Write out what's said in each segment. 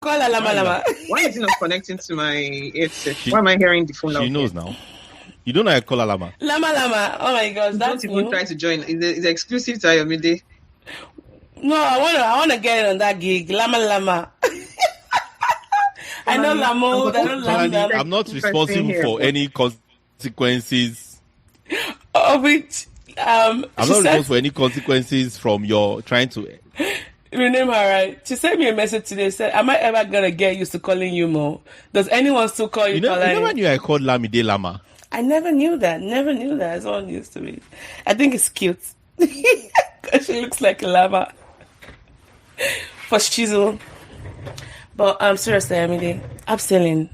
call her Lama Lama. Why is it not connecting to my headset? Why am I hearing the phone? She knows now. You don't know I call her Lama. Lama Lama. Oh my gosh, that's don't even try to join. It's exclusive to Ayomide. No, I wanna get it on that gig. Lama Lama. I know Lamo. I'm not responsible for any consequences. Of which I'm not responsible for any consequences from your trying to rename her, right? She sent me a message today. Said, "Am I ever gonna get used to calling you Mo? Does anyone still call you?" You never knew I called Lamide Lama. I never knew that. It's all news to me. I think it's cute because she looks like a llama for Sibyl. But seriously, Emily, abseiling.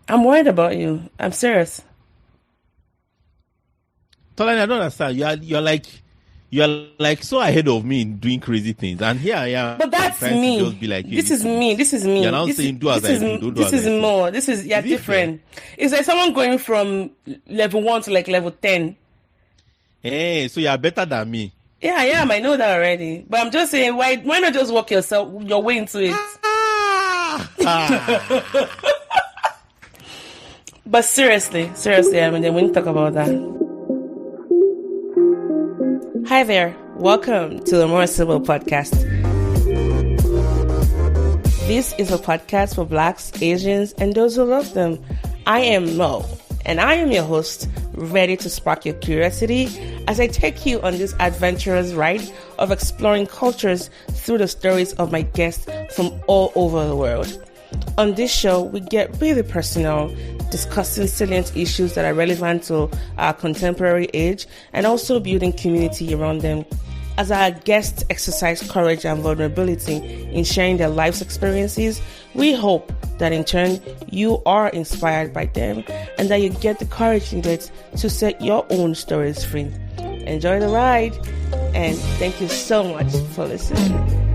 I'm worried about you. I'm serious. Tolani, I don't understand. You're like so ahead of me in doing crazy things, and here I am. But that's me. Just be like, this is me. You're now saying do as I do. Don't do as I do. This is more. This is different. It's like someone going from level 1 to like level 10. Hey, so you're better than me. Yeah, I am. I know that already. But I'm just saying, why not just walk your way into it? But seriously, I mean, we need to talk about that. Hi there. Welcome to the More Sibyl podcast. This is a podcast for Blacks, Asians, and those who love them. I am Mo, and I am your host, ready to spark your curiosity as I take you on this adventurous ride of exploring cultures through the stories of my guests from all over the world. On this show, we get really personal, discussing salient issues that are relevant to our contemporary age and also building community around them. As our guests exercise courage and vulnerability in sharing their life's experiences, we hope that in turn you are inspired by them and that you get the courage needed to set your own stories free. Enjoy the ride, and thank you so much for listening.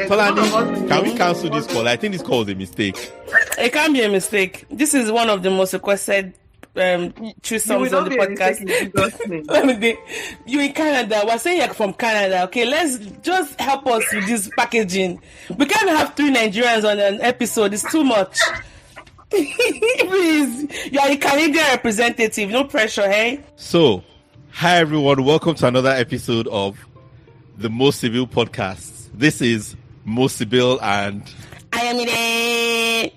Tolani, can we cancel this call? I think this call is a mistake. It can't be a mistake. This is one of the most requested true songs on the podcast. You in Canada. We're saying you're from Canada. Okay, let's just help us with this packaging. We can't have 3 Nigerians on an episode. It's too much. Please, you are a Canadian representative. No pressure, hey? So, hi everyone. Welcome to another episode of the Mo Sibyl podcast. This is Mo Sibyl and I am it.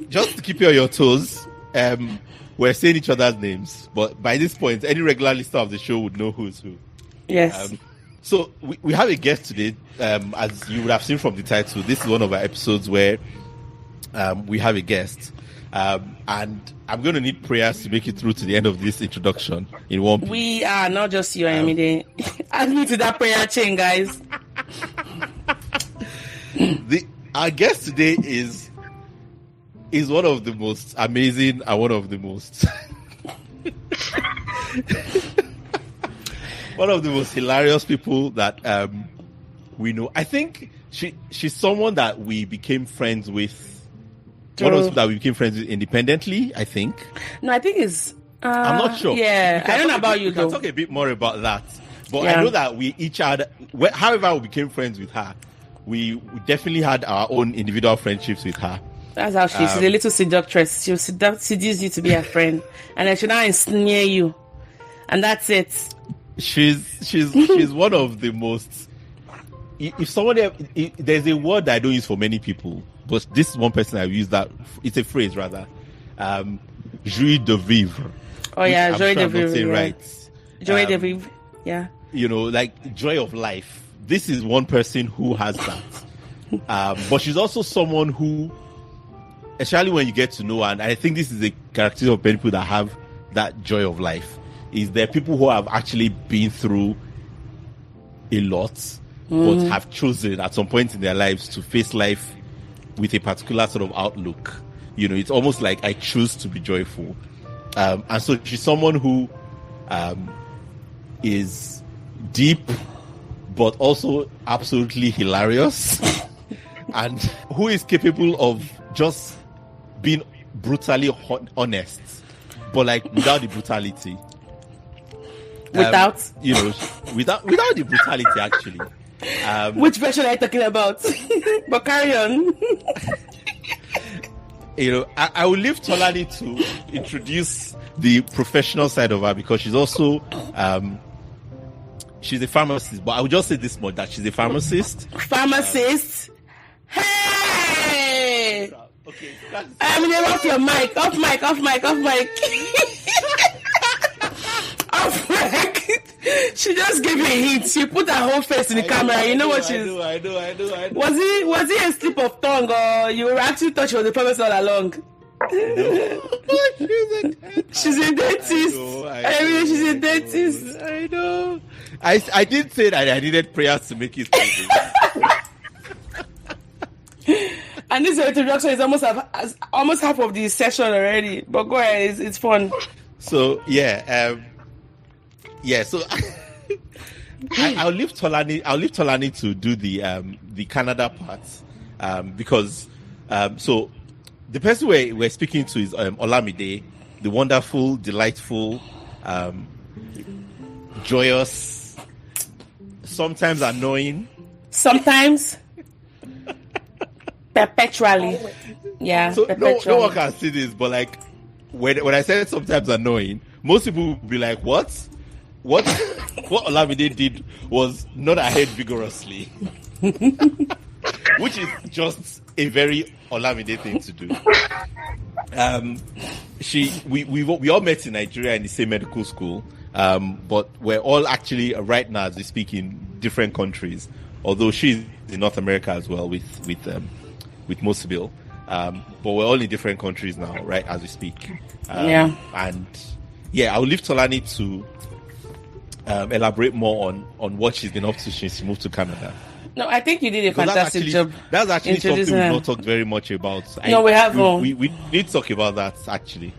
Just to keep you on your toes, we're saying each other's names, but by this point, any regular listener of the show would know who's who. Yes. So we have a guest today, as you would have seen from the title. This is one of our episodes where we have a guest. And I'm going to need prayers to make it through to the end of this introduction in one piece. We are not just you, Lamide. Add me to that prayer chain, guys. Our guest today is one of the most amazing and one of the most one of the most hilarious people that we know. I think she's someone that we became friends with. One of those that we became friends with independently, I think. No, I think it's... I'm not sure. Yeah, I don't know about you, though. We can talk a bit more about that. But yeah. I know that we each had... However we became friends with her, we definitely had our own individual friendships with her. That's how she's a little seductress. She'll seduce you to be her friend. And then she'll now ensnare you. And that's it. She's one of the most... If somebody... There's a word that I don't use for many people. But this is one person I use that. It's a phrase rather. Joie de vivre. Oh yeah, joie de vivre. Yeah. Right. Joie de vivre. Yeah. You know, like joy of life. This is one person who has that. But she's also someone who, especially when you get to know her, and I think this is a characteristic of people that have that joy of life, is there people who have actually been through a lot, but have chosen at some point in their lives to face life with a particular sort of outlook. You know, it's almost like I choose to be joyful. And so she's someone who is deep, but also absolutely hilarious, and who is capable of just being brutally honest, but like without the brutality. Without the brutality, actually. Which version are you talking about? But carry on. I will leave Tolani to introduce the professional side of her, because she's also she's a pharmacist. But I will just say this much, that she's a pharmacist. Pharmacist? Hey! Okay. I'm there. Off your mic. Off mic. Off mic. She just gave you a hint. She put her whole face in the camera. You know what she's... I know. Was it a slip of tongue, or you actually thought she was a pharmacist all along? She's a dentist. I mean, she's a dentist. I know. I did say that I needed prayers to make it crazy. And this introduction is almost half of the session already. But go ahead, it's fun. So so I'll leave Tolani to do the Canada part, because so the person we're speaking to is Lamide, the wonderful, delightful, joyous, sometimes annoying, sometimes perpetually. Yeah, so perpetually. no one can see this, but like when I said sometimes annoying, most people will be like, what Olamide did was nod her head vigorously, which is just a very Olamide thing to do. We all met in Nigeria in the same medical school, but we're all actually right now, as we speak, in different countries. Although she's in North America as well with Sibyl, but we're all in different countries now, right, as we speak. And I'll leave Tolani to elaborate more on what she's been up to since she moved to Canada. No, I think you did a fantastic job. That's actually something we've not talked very much about. We haven't. We need to talk about that, actually.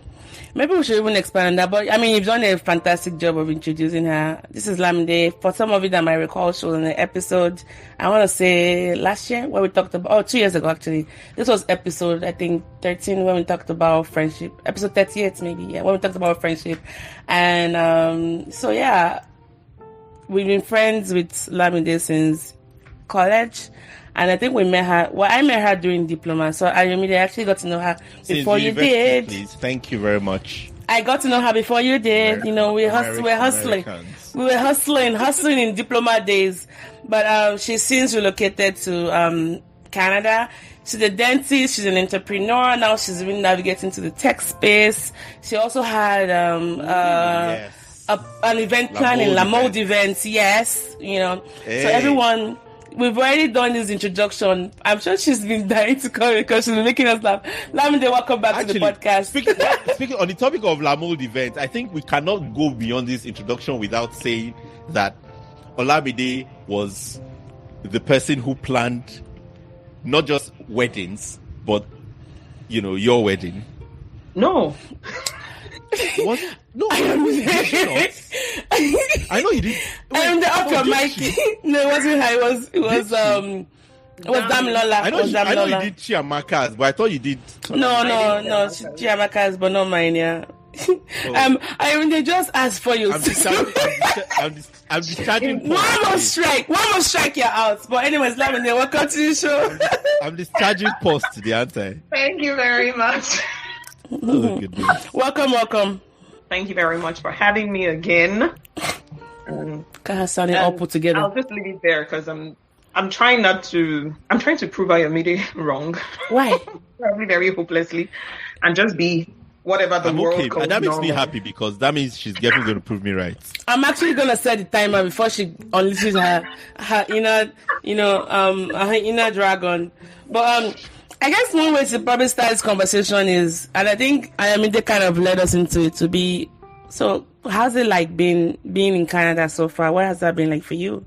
Maybe we should even expand on that. But I mean, you've done a fantastic job of introducing her. This is Lamide. For some of you that might recall, she was in an episode, I want to say last year, where we talked about, 2 years ago actually. This was episode, I think, 13, when we talked about friendship. Episode 38 maybe, when we talked about friendship. And we've been friends with Lamide since college. And I think we met her. Well, I met her during diploma, so I actually got to know her before you did. Please, thank you very much. I got to know her before you did. We're hustling. We were hustling in diploma days. But she's since relocated to Canada. She's a dentist. She's an entrepreneur. Now she's really navigating to the tech space. She also had an event plan in Lamide events. Yes, Hey. So everyone. We've already done this introduction. I'm sure she's been dying to come because she's been making us laugh. Lamide, welcome back to the podcast. Speaking on the topic of Lamide events, I think we cannot go beyond this introduction without saying that Olamide was the person who planned not just weddings, but your wedding. No. What? No, I know you did. I'm the up your mic. No, it wasn't her. It was Damilola. I know you did Chiamaka's, but I thought you did. No, Chiamaka's, but not mine. Yeah. They just asked for you. I'm discharging. One more strike, you're out. But anyways, Lamide, welcome to the show. I'm discharging post to the answer. Thank you very much. Oh, goodness. Welcome. Thank you very much for having me again. Sounding all put together. I'll just leave it there because I'm trying to prove Ayomide wrong. Why? Probably very hopelessly, and just be whatever the world calls. And that makes me happy because that means she's definitely going to prove me right. I'm actually going to set the timer before she unleashes her inner dragon. But I guess one way to probably start this conversation is, and I think Ayomide kind of led us into it to be, so how's it like being in Canada so far? What has that been like for you?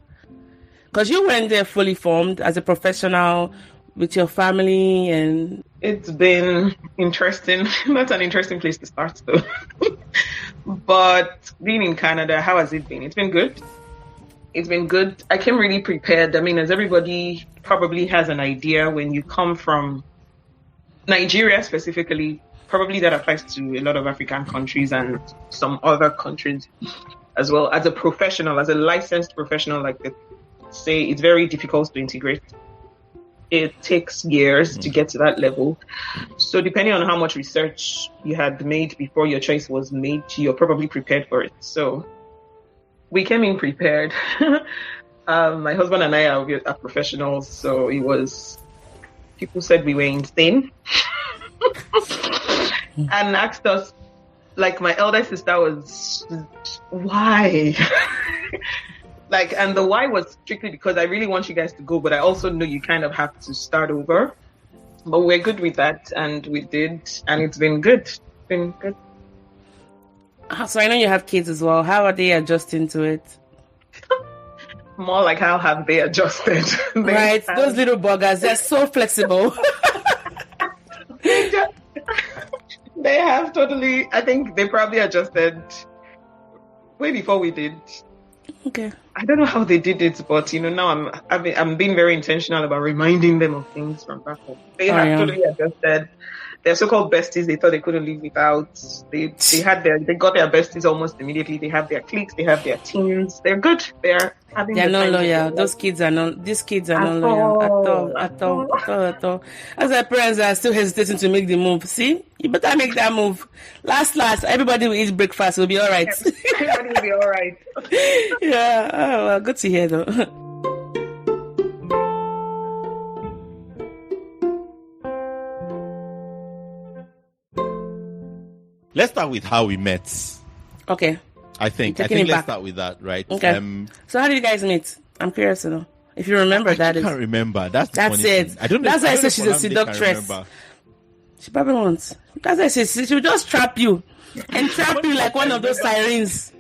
Because you went there fully formed as a professional with your family, and it's been interesting. That's an interesting place to start though. But being in Canada, how has it been? It's been good. I came really prepared. I mean, as everybody probably has an idea, when you come from Nigeria specifically, probably that applies to a lot of African countries and some other countries as well. As a professional, as a licensed professional, like they say, it's very difficult to integrate. It takes years to get to that level. So depending on how much research you had made before your choice was made, you're probably prepared for it. So we came in prepared. My husband and I are professionals, so it was, people said we were insane and asked us, like my elder sister was, why? Like, and the why was strictly because I really want you guys to go, but I also know you kind of have to start over. But we're good with that, and we did, and it's been good. It's been good. So I know you have kids as well. How are they adjusting to it? More like how have they adjusted? Right, those little buggers, they're so flexible. They have totally, I think they probably adjusted way before we did. Okay. I don't know how they did it, but now I'm being very intentional about reminding them of things from back home. They have totally adjusted. Their so-called besties, they thought they couldn't live without. They got their besties almost immediately. They have their cliques, they have their teams. They're good. They're not loyal. These kids are not loyal at all. As our parents are still hesitating to make the move. See, you better make that move. Last, everybody will eat breakfast. We'll be all right. Everybody will be all right. Yeah. Oh, well, good to hear though. Let's start with how we met. Okay. I think let's start with that, right? Okay. So how did you guys meet? I'm curious to know. If you remember that. I can't remember. That's it. Thing. I don't know. That's why I said she's a seductress. She probably won't. That's why I said she'll just trap you. And trap you like one of those sirens.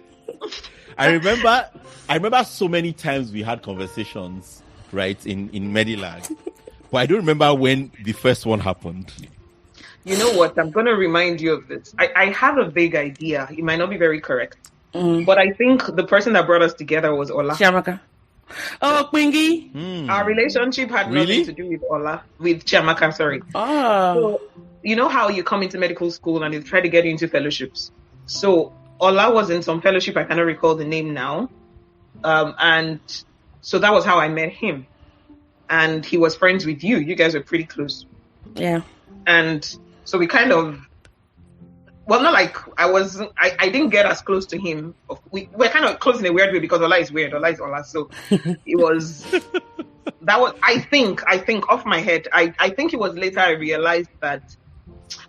I remember so many times we had conversations, right, in Medilag. But I don't remember when the first one happened. You know what? I'm going to remind you of this. I have a vague idea. It might not be very correct. But I think the person that brought us together was Ola. Chiamaka. Oh, Quingy. Our relationship had nothing to do with Ola, with Chiamaka, sorry. Oh. So, you know how you come into medical school and they try to get you into fellowships? So Ola was in some fellowship, I cannot recall the name now. And so that was how I met him. And he was friends with you. You guys were pretty close. Yeah. And so we kind of, well, not like I didn't get as close to him. We're kind of close in a weird way because Ola is weird. Ola is Ola. So it was, that was, I think off my head, I think it was later I realized that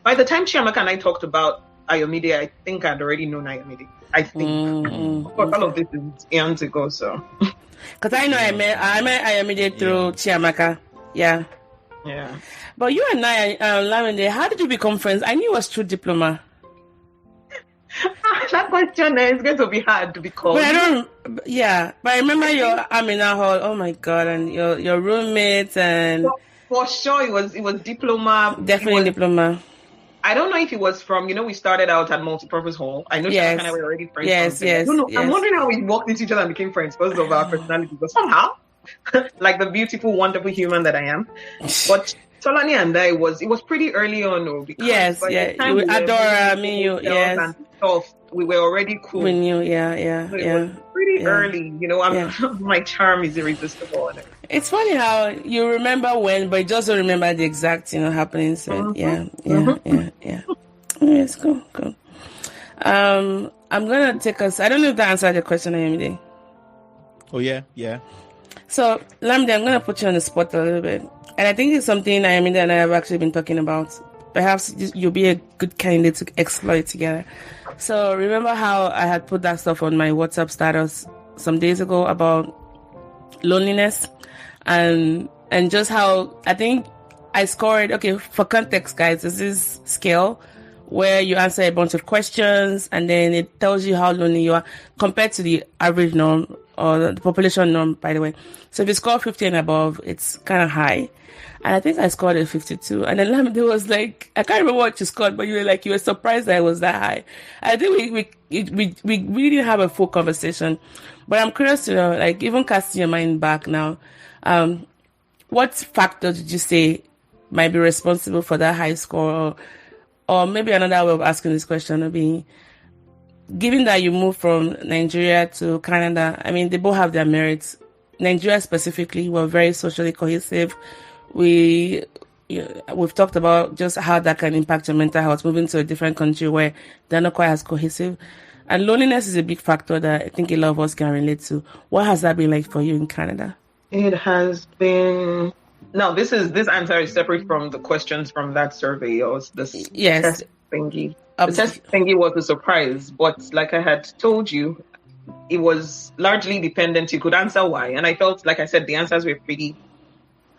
by the time Chiamaka and I talked about Ayomide, I think I'd already known Ayomide. I think. Of course, all of this is eons ago, so. Because I know I met Ayomide through Chiamaka. Yeah. Yeah. But you and I, Lamide, how did you become friends? I knew it was through diploma. That question is going to be hard because. But I remember your Amina Hall. Oh my God, and your roommates and. For sure, it was diploma. Definitely diploma. I don't know if it was from, we started out at multipurpose hall. I know Chiamaka and I were already friends. Yes. I'm wondering how we walked into each other and became friends because of our personality. But somehow, like the beautiful, wonderful human that I am. But Solani and I it was pretty early on, though. Because you Adora, me, you, yes. And stuff, we were already cool. We knew, yeah. So it was pretty early, my charm is irresistible. It's funny how you remember when, but you just don't remember the exact, happenings. So, yeah. Yes, cool. I'm gonna take us. I don't know if that answered your question, Ayomide. Oh yeah. So, Lamide, I'm gonna put you on the spot a little bit, and I think it's something Ayomide and I have actually been talking about. Perhaps you'll be a good candidate to explore it together. So, remember how I had put that stuff on my WhatsApp status some days ago about loneliness? And just how I think I scored, okay, for context, guys, this is scale where you answer a bunch of questions and then it tells you how lonely you are compared to the average norm or the population norm, by the way. So if you score 50 and above, it's kind of high. And I think I scored a 52. And then Lamide was like, I can't remember what you scored, but you were surprised that it was that high. I think we really didn't have a full conversation. But I'm curious to know, like, even casting your mind back now, what factor did you say might be responsible for that high score? Or maybe another way of asking this question would be, given that you moved from Nigeria to Canada, I mean, they both have their merits. Nigeria specifically, we're very socially cohesive. We've talked about just how that can impact your mental health, moving to a different country where they're not quite as cohesive. And loneliness is a big factor that I think a lot of us can relate to. What has that been like for you in Canada? It has been... Now, this answer is separate from the questions from that survey or this test thingy. The test thingy was a surprise, but like I had told you, it was largely dependent. You could answer why. And I felt, like I said, the answers were pretty...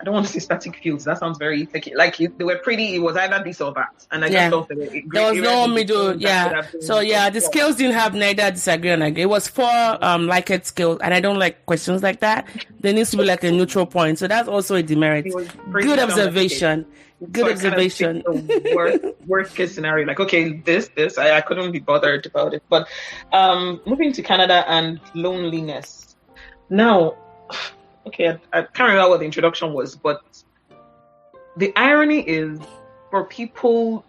I don't want to say static fields. That sounds very they were pretty. It was either this or that, and I just thought that there was no middle. Yeah. So the scales didn't have neither disagree and agree. It was 4 Likert scales, and I don't like questions like that. There needs to be like a neutral point. So that's also a demerit. Good observation. Good observation. Worst case scenario, like okay, this I couldn't be bothered about it. But moving to Canada and loneliness now. Okay, I can't remember what the introduction was, but the irony is for people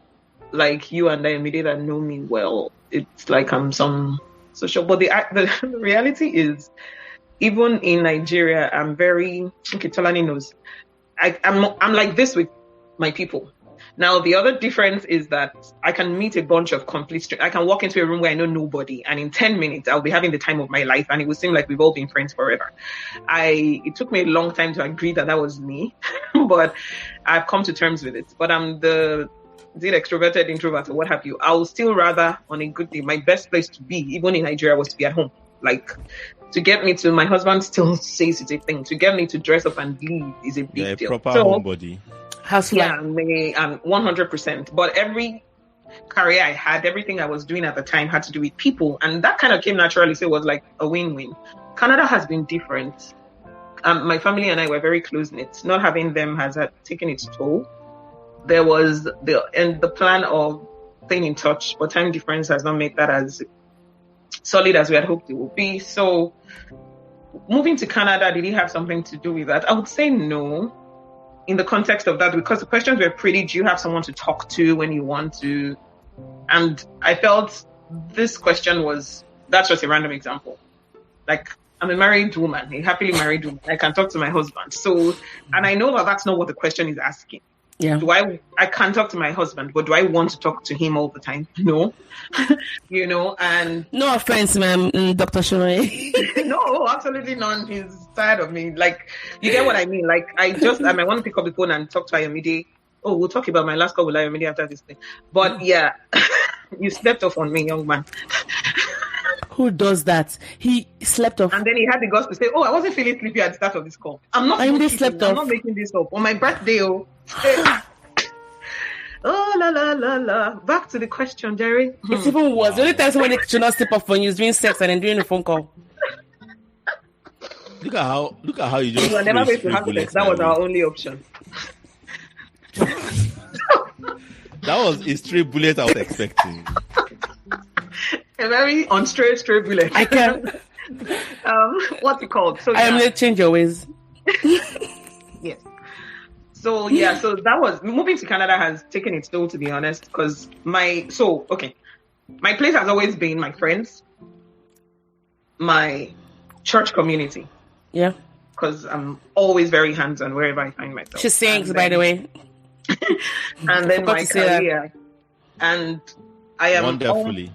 like you and Lamide that know me well, it's like I'm some social. But the reality is, even in Nigeria, I'm very Tolani knows. I'm like this with my people. Now, the other difference is that I can meet a bunch of complete strangers. I can walk into a room where I know nobody, and in 10 minutes, I'll be having the time of my life, and it will seem like we've all been friends forever. It took me a long time to agree that was me, but I've come to terms with it. But I'm the extroverted, introvert, or what have you. I will still rather, on a good day, my best place to be, even in Nigeria, was to be at home. Like, to get me to, my husband still says it's a thing, to get me to dress up and leave is a big deal. Proper homebody. Yeah, 100%. But every career I had, everything I was doing at the time had to do with people. And that kind of came naturally. So it was like a win-win. Canada has been different. My family and I were very close-knit. Not having them has taken its toll. There was the plan of staying in touch, but time difference has not made that as solid as we had hoped it would be. So moving to Canada, did it have something to do with that? I would say no. In the context of that, because the questions were pretty, do you have someone to talk to when you want to? And I felt this question that's just a random example. Like, I'm a married woman, a happily married woman. I can talk to my husband. So, and I know that that's not what the question is asking. Yeah. I can talk to my husband, but do I want to talk to him all the time? No. And... No offense, ma'am, Dr. Shomae. No, absolutely none. He's tired of me. Like, you get what I mean? Like, I might want to pick up the phone and talk to Ayomide. Oh, we'll talk about my last call with Ayomide after this thing. But yeah, you slept off on me, young man. Who does that? He slept off. And then he had the guts to say, oh, I wasn't feeling sleepy at the start of this call. I'm not making this up. On my birthday, oh, la, la, la, la. Back to the question, Jerry. It's even worse. The only time somebody should not sleep off when you're doing sex and then doing a phone call. Look at how you just... We were never going to have sex. That was our only option. That was a straight bullet I was expecting. A very straight bullet. I can. What's it called? So I am going to change your ways. Yes. So that was moving to Canada has taken its toll, to be honest, because my place has always been my friends, my church community. Yeah. Because I'm always very hands-on wherever I find myself. She sings, by the way. And then my career. And I am wonderfully.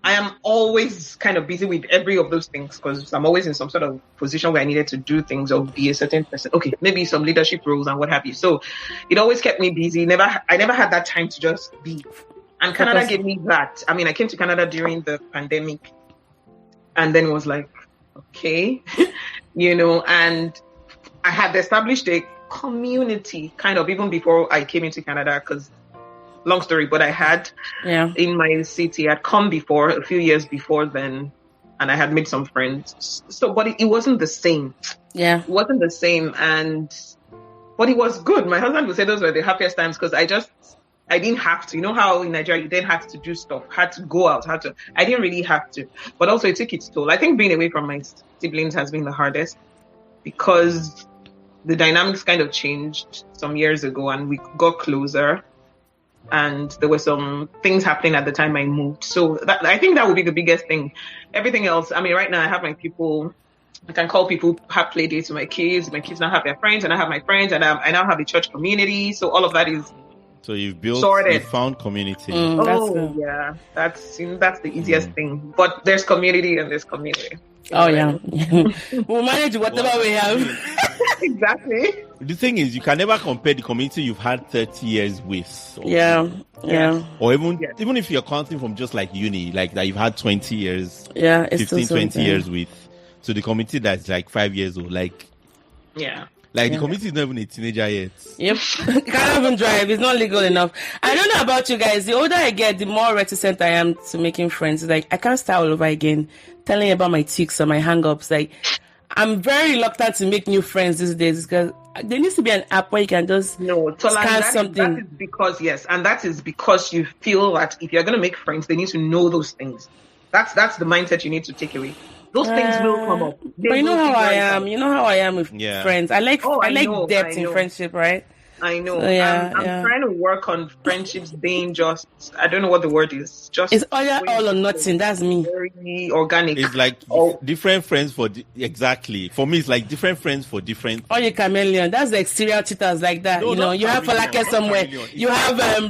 I am always kind of busy with every of those things because I'm always in some sort of position where I needed to do things or be a certain person. Okay, maybe some leadership roles and what have you. So it always kept me busy. I never had that time to just be. And Canada gave me that. I mean, I came to Canada during the pandemic and then was like, okay, and I had established a community kind of even before I came into Canada because long story, but I had in my city, I'd come before a few years before then, and I had made some friends. So, but it wasn't the same. Yeah. It wasn't the same. But it was good. My husband would say those were the happiest times because I didn't have to. You know how in Nigeria you didn't have to do stuff, had to go out, I didn't really have to. But also it took its toll. I think being away from my siblings has been the hardest because the dynamics kind of changed some years ago and we got closer. and there were some things happening at the time I moved. So I think that would be the biggest thing. Everything else, I mean, right now I have my people. I can call people, have play dates with my kids. My kids now have their friends, and I have my friends, and I now have a church community. So all of that is so you've built, sorted. you found community. Yeah, that's the easiest thing. But there's community and there's community. Oh yeah, we'll manage whatever we have. Exactly. The thing is, you can never compare the community you've had 30 years with. Or even if you're counting from just like uni, like that you've had 20 years, it's 15, 20 years with. So the community that's like 5 years old, like the community is not even a teenager yet. Yep, can't even drive. It's not legal enough. I don't know about you guys. The older I get, the more reticent I am to making friends. Like I can't start all over again, telling you about my tics or my hang-ups. Like I'm very reluctant to make new friends these days because there needs to be an app where you can just scan something. That is because you feel that if you're going to make friends, they need to know those things. That's the mindset you need to take away. Those things will come up. But you know how I am. You know how I am with friends. I like depth in friendship, right? I know. So, I'm trying to work on friendships being just, I don't know what the word is. Just it's all or nothing. That's me. Very organic. It's like different friends exactly. For me, it's like different friends for different. Oh, you chameleon. That's the exterior cheaters like that. No, you have Falake somewhere. You have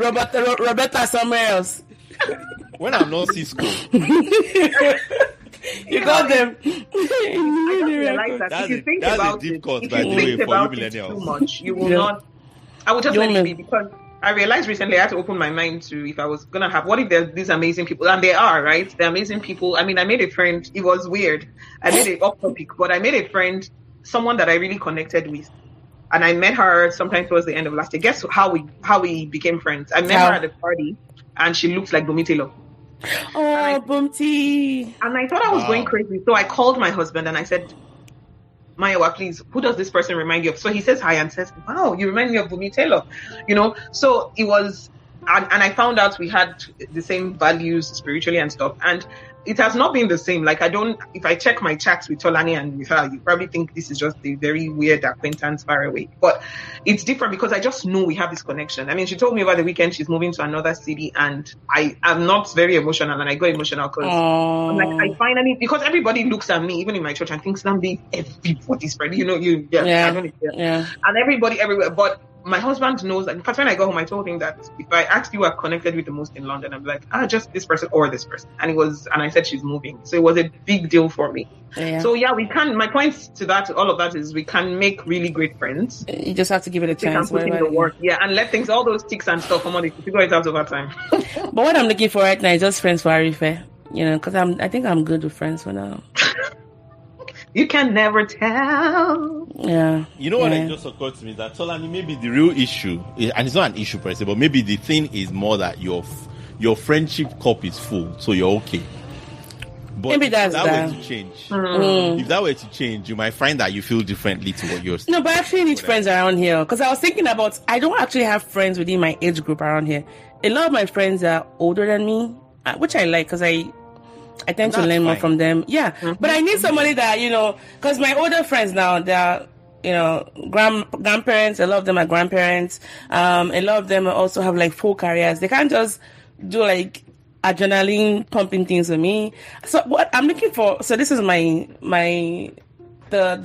Roberta somewhere else. When I'm not Cisco. You got them. I just realize that if you think about it, too much, you will not. I would just let it be, because I realized recently I had to open my mind to if I was gonna have. What if there's these amazing people, and they are, right? They're amazing people. I mean, I made a friend. It was weird. I made it off topic, but I made a friend, someone that I really connected with, and I met her sometime towards the end of last year. Guess how we became friends? I met her at a party, and she looks like Domitilo. Oh, Bumty. And I thought I was going crazy. So I called my husband and I said, Mayowa, please, who does this person remind you of? So he says hi and says, wow, you remind me of Bumi Taylor. So it was, and I found out we had the same values spiritually and stuff. And it has not been the same. Like if I check my chats with Tolani and with her, you probably think this is just a very weird acquaintance far away. But it's different because I just know we have this connection. I mean, she told me over the weekend she's moving to another city, and I am not very emotional, and I go emotional because I'm like, I finally, because everybody looks at me, even in my church, and thinks everybody's friend. And everybody everywhere. But my husband knows that. In fact, when I go home, I told him that if I asked you, are connected with the most in London, I'm like, just this person or this person. And I said she's moving. So it was a big deal for me. Yeah. So we can, my points to that, all of that is we can make really great friends. You just have to give it a chance. We can put in the work. Yeah. And let things, all those ticks and stuff, come on, figure it out over time. But what I'm looking for right now is just friends for Arife. Because I think I'm good with friends for now. You can never tell. Yeah. You know what it just occurred to me? That Tolani, maybe the real issue, and it's not an issue per se, but maybe the thing is more that your friendship cup is full, so you're okay. But maybe that's if that were to change, if that were to change, you might find that you feel differently to what you're saying. No, but I actually need friends around here. Because I was thinking about, I don't actually have friends within my age group around here. A lot of my friends are older than me, which I like because I tend to learn more from them. Yeah. Mm-hmm. But I need somebody that, because my older friends now, they're, grandparents, a lot of them are grandparents. A lot of them also have like full careers. They can't just do like adrenaline pumping things with me. So what I'm looking for, so this is the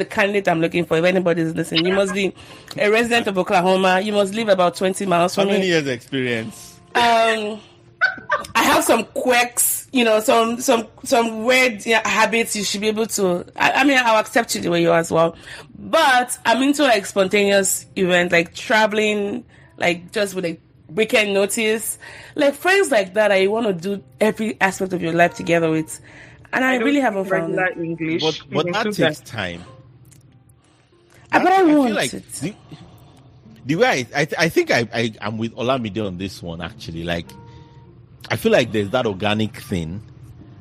candidate I'm looking for. If anybody's listening, you must be a resident of Oklahoma. You must live about 20 miles from me. How many years experience? I have some quirks, some weird habits you should be able to. I mean, I'll accept you the way you are as well. But I'm into like spontaneous events, like traveling, like just with a weekend notice, like friends like that. I want to do every aspect of your life together with, and I really haven't found it. English, but that takes time. But I want like it. The way I think I'm with Lamide on this one, actually. Like, I feel like there's that organic thing,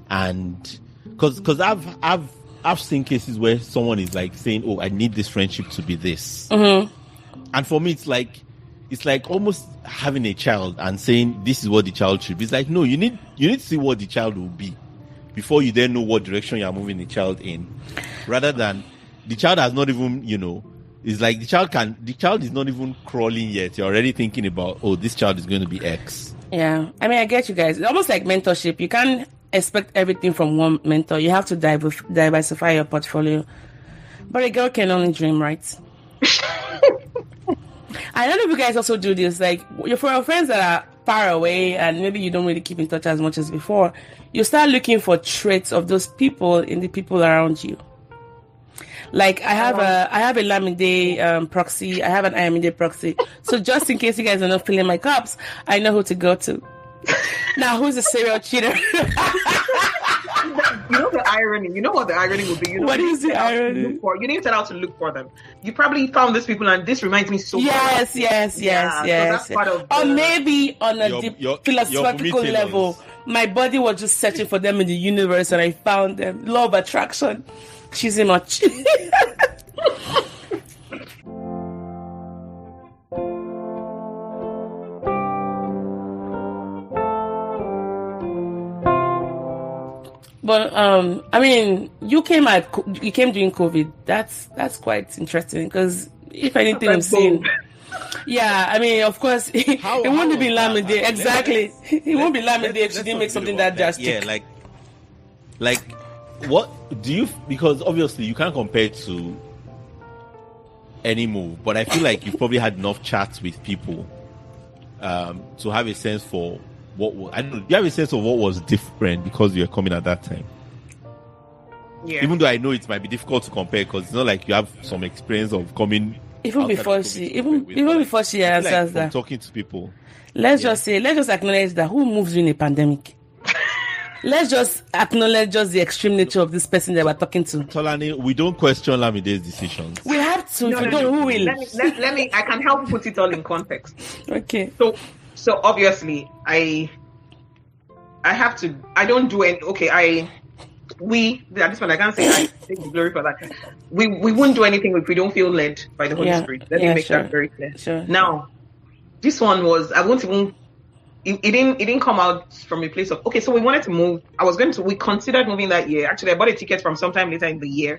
and because I've seen cases where someone is like saying, "Oh, I need this friendship to be this," and for me, it's like almost having a child and saying this is what the child should be. It's like, no, you need to see what the child will be before you then know what direction you are moving the child in, rather than the child has not even It's like the child is not even crawling yet. You're already thinking about, oh, this child is going to be X. Yeah. I mean, I get you guys. It's almost like mentorship. You can't expect everything from one mentor. You have to diversify your portfolio. But a girl can only dream, right? I don't know if you guys also do this. Like, for your friends that are far away and maybe you don't really keep in touch as much as before, you start looking for traits of those people in the people around you. Like, I have a Lamide proxy. I have an Lamide proxy. So just in case you guys are not filling my cups, I know who to go to. Now, who's a serial cheater? You know the irony. You know what the irony would be. What is the irony? You didn't set out to look for them. You probably found these people, and this reminds me so much. Yes. So that's part of or maybe on a deep philosophical level, my body was just searching for them in the universe, and I found them. Law of attraction. Cheesy much. But I mean, you came during COVID. That's quite interesting because if anything, I'm saying, yeah. I mean, of course, it won't be Lamide. Exactly, it won't be Lamide if she didn't make something that drastic. Yeah, like, what do you? Because obviously you can't compare it to any move, but I feel like you've probably had enough chats with people to have a sense for. I don't know. Do you have a sense of what was different because you were coming at that time? Yeah. Even though I know it might be difficult to compare because it's not like you have some experience of coming. Even before she answers that, talking to people. Let's just acknowledge that who moves in a pandemic. Let's just acknowledge just the extreme nature of this person that we're talking to. Tolani, we don't question Lamide's decisions. We have to. Who will? Let me. I can help put it all in context. Okay. So obviously, I have to. I don't do any. Okay, at this point I can't say I take the glory for that. We wouldn't do anything if we don't feel led by the Holy Spirit. Let me make that very clear. Sure. Now, this one was. I won't even. It didn't come out from a place of okay. So we wanted to move. We considered moving that year. Actually, I bought a ticket from sometime later in the year.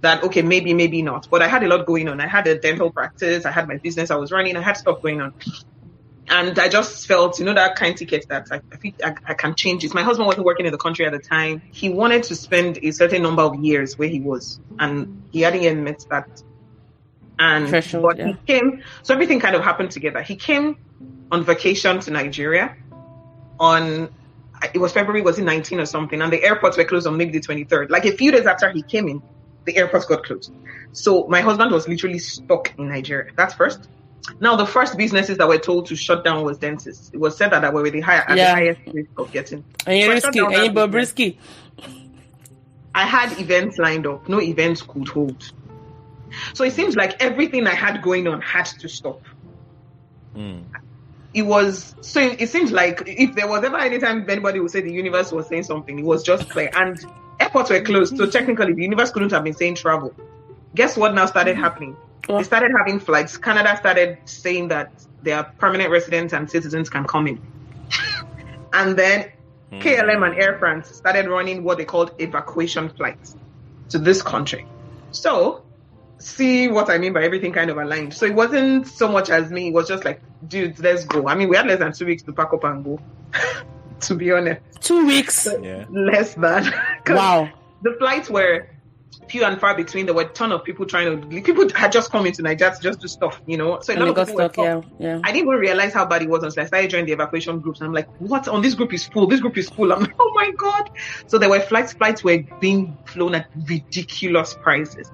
That okay, maybe not. But I had a lot going on. I had a dental practice. I had my business I was running. I had stuff going on. And I just felt, that kind of ticket that I think I can change it. My husband wasn't working in the country at the time. He wanted to spend a certain number of years where he was, and he hadn't yet met that. He came, so everything kind of happened together. He came on vacation to Nigeria it was February, was it 19 or something? And the airports were closed on maybe the 23rd. Like a few days after he came in, the airports got closed. So my husband was literally stuck in Nigeria. That's first. Now, the first businesses that were told to shut down was dentists. It was said that were the highest risk of getting. And risky. I had events lined up. No events could hold. So it seems like everything I had going on had to stop. It seems like if there was ever any time anybody would say the universe was saying something, it was just clear. And airports were closed. So technically, the universe couldn't have been saying travel. Guess what now started happening? They started having flights. Canada started saying that their permanent residents and citizens can come in. And then KLM and Air France started running what they called evacuation flights to this country. So, see what I mean by everything kind of aligned. So it wasn't so much as me. It was just like, dude, let's go. I mean, we had less than 2 weeks to pack up and go, to be honest. 2 weeks? Less than. Wow. The flights were few and far between. There were a ton of people people had just come into Nigeria to just do stuff, So a lot of people were stuck. Yeah. I didn't even realize how bad it was until I started joining the evacuation groups. And I'm like, what? On this group is full. This group is full. I'm like, oh my God. So there were flights were being flown at ridiculous prices,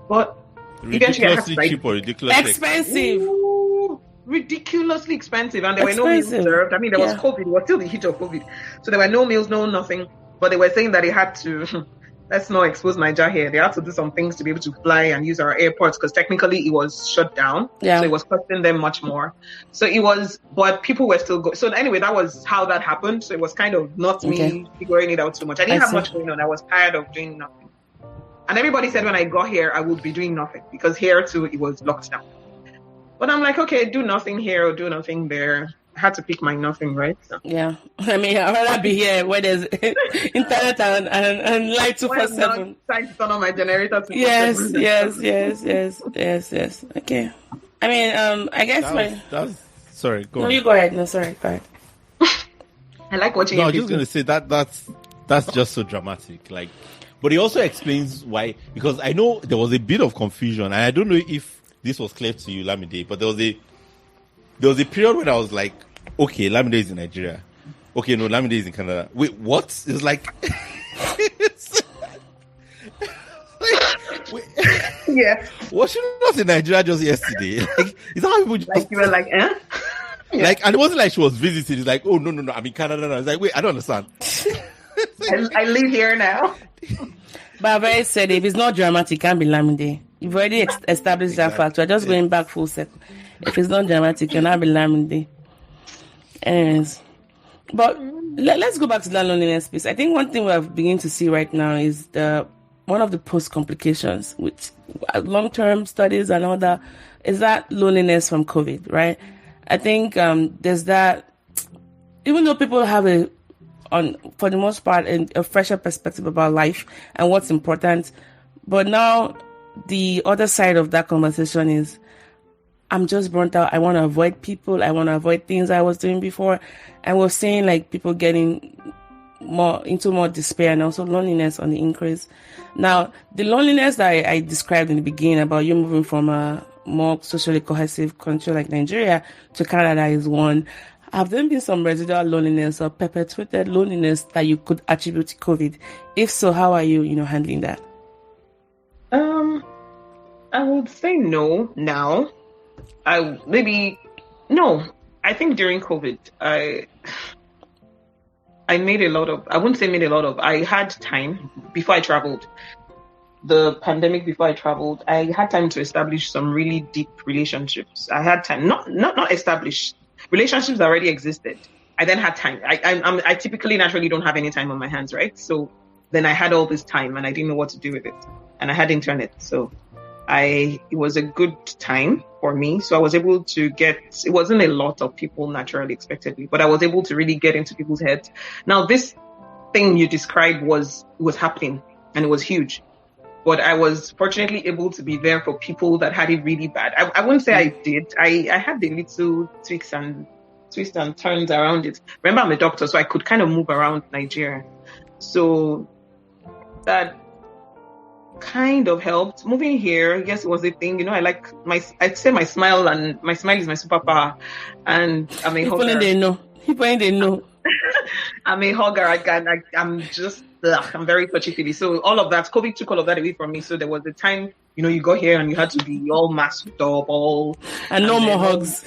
but ridiculously cheap or ridiculously expensive. Ooh, ridiculously expensive. And there were no meals served. I mean, there was COVID. It was still the heat of COVID. So there were no meals, no nothing. But they were saying that they had to let's not expose Nigeria here. They had to do some things to be able to fly and use our airports because technically it was shut down. Yeah. So it was costing them much more. So it was, but people were still going. So anyway, that was how that happened. So it was kind of not me figuring it out too much. I didn't have much going on. I was tired of doing nothing. And everybody said when I got here, I would be doing nothing because here too, it was locked down. But I'm like, okay, do nothing here or do nothing there. had to pick my nothing, right? So. Yeah. I mean, I'd rather be here where there's internet and light 247. Trying to turn on my generator. Yes. Okay. I mean, I guess sorry, go on. No, you go ahead. No, sorry, go ahead. I like watching. No, I was just going to say that's just so dramatic. Like, but it also explains why, because I know there was a bit of confusion, and I don't know if this was clear to you, Lamide, but there was a period when I was like, okay, Lamide is in Nigeria. Okay, no, Lamide is in Canada. Wait, what? It's like, wait, yeah. Was she not in Nigeria just yesterday? Like, is that how people just, like you were like, eh? Yeah. Like, and it wasn't like she was visiting. It's like, oh no, I'm in Canada now. It's like, wait, I don't understand. I live here now. But I've already said, if it's not dramatic, it can't be Lamide. You've already established that fact. We're just going back full circle. If it's not dramatic, it cannot be Lamide. Anyways, but let's go back to that loneliness piece. I think one thing we're beginning to see right now is one of the post complications, which long-term studies and all that, is that loneliness from COVID, right? I think there's that, even though people have for the most part, a fresher perspective about life and what's important, but now the other side of that conversation is, I'm just burnt out. I want to avoid people. I want to avoid things I was doing before. And we're seeing like people getting into more despair and also loneliness on the increase. Now, the loneliness that I described in the beginning about you moving from a more socially cohesive country like Nigeria to Canada is one. Have there been some residual loneliness or perpetuated loneliness that you could attribute to COVID? If so, how are you, handling that? I would say no now. I think during COVID, I had time before I traveled. The pandemic before I traveled, I had time to establish some really deep relationships. I had time, not establish relationships that already existed. I then had time. I typically naturally don't have any time on my hands, right? So then I had all this time and I didn't know what to do with it. And I had internet. So it was a good time for me. So I was able to it wasn't a lot of people naturally expectedly, but I was able to really get into people's heads. Now, this thing you described was happening and it was huge. But I was fortunately able to be there for people that had it really bad. I wouldn't say I did. I had the little twists and turns around it. Remember, I'm a doctor, so I could kind of move around Nigeria. So that kind of helped. Moving here, yes, it was a thing. I'd say my smile is my superpower. And I'm a hugger. People ain't know. I'm a hugger. I'm very touchy-feely. So all of that, COVID took all of that away from me. So there was a time, you got here and you had to be all masked up, and no more hugs.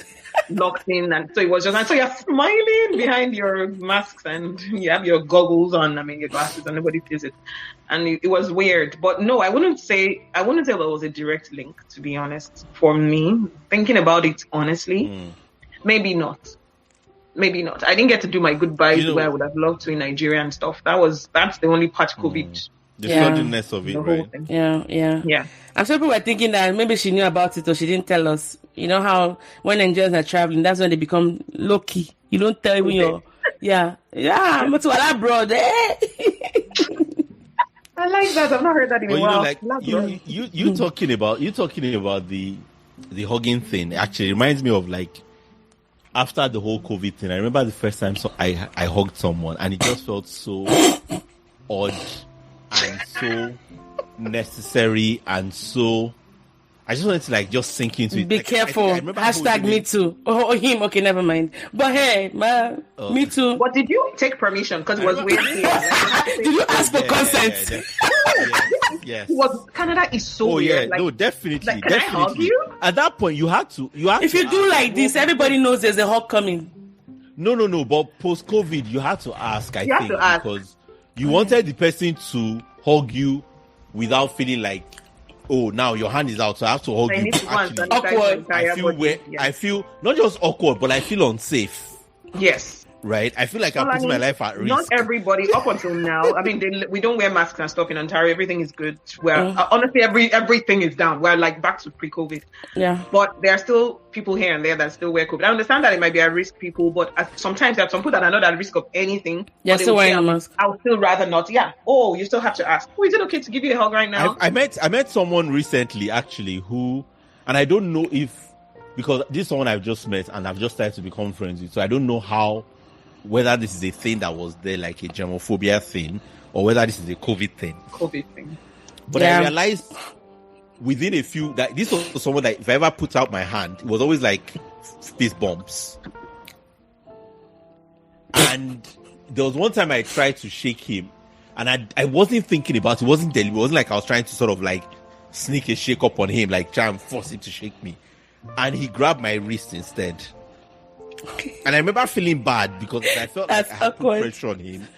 Locked in. And so it was just, and so you're smiling behind your masks and you have your goggles on, your glasses, and nobody feels it. And it was weird. But no, I wouldn't say there was a direct link, to be honest, for me. Thinking about it honestly, maybe not. Maybe not. I didn't get to do my goodbyes where I would have loved to in Nigeria and stuff. That's the only part COVID. The suddenness of it, right? Yeah. I'm sure people were thinking that maybe she knew about it or she didn't tell us. You know how when Nigerians are traveling, that's when they become low-key. You don't tell even your... Yeah, but what abroad, eh? I like that. I've not heard that in a while. You talking about the hugging thing actually reminds me of like, after the whole COVID thing, I remember the first time I hugged someone and it just felt so odd and so necessary and so... I just wanted to just sink into it. Be careful. Hashtag me too. Oh, him. Okay, never mind. But hey, man, me too. But did you take permission? Because it was weird. Did you ask for consent? Yes. Canada is so weird. No, definitely. Can I hug you? At that point, you had to. If you do like this, everybody knows there's a hug coming. No. But post-COVID, you had to ask, I think, because you wanted the person to hug you without feeling like, oh, now your hand is out, so I have to hug you. Awkward. I feel not just awkward, but I feel unsafe. Yes. right? I feel like I'm putting my life at risk. Not everybody, up until now. I mean, we don't wear masks and stuff in Ontario. Everything is good. Honestly, everything is down. We're like back to pre-COVID. Yeah. But there are still people here and there that still wear COVID. I understand that it might be at risk people, but sometimes there are some people that are not at risk of anything. Yeah, still wearing a mask. I would still rather not. Yeah. Oh, you still have to ask. Oh, is it okay to give you a hug right now? I met someone recently actually who, and I don't know if, because this is someone I've just met and I've just started to become friends with, so I don't know whether this is a thing that was there, like a germophobia thing, or whether this is a COVID thing. But I realized within a few that this was someone that if I ever put out my hand, it was always like fist bumps. And there was one time I tried to shake him, and I wasn't thinking about it. It wasn't deliberate. It wasn't like I was trying to sort of like sneak a shake up on him, like try and force him to shake me. And he grabbed my wrist instead. And I remember feeling bad because I felt like I had put pressure on him.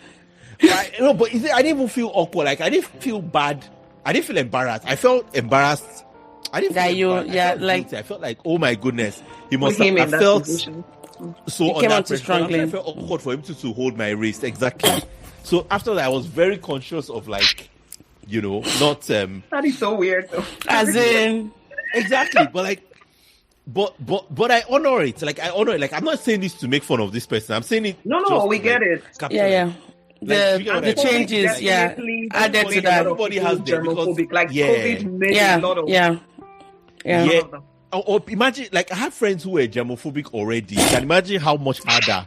But I didn't even feel awkward. Like I didn't feel bad. I didn't feel embarrassed. I felt embarrassed. I didn't feel embarrassed. I felt like, oh my goodness, he must have. I felt so came on too strongly. I felt awkward for him to hold my wrist. Exactly. So after that, I was very conscious of like, not. That is so weird, though. As in, exactly. But like. But I honor it. Like I honor it. Like I'm not saying this to make fun of this person. I'm saying it. No, we get it. Yeah. The changes, added to that. Everybody has germophobic. Like COVID made a lot of. Yeah. Or imagine, like I have friends who were germophobic already. You can imagine how much harder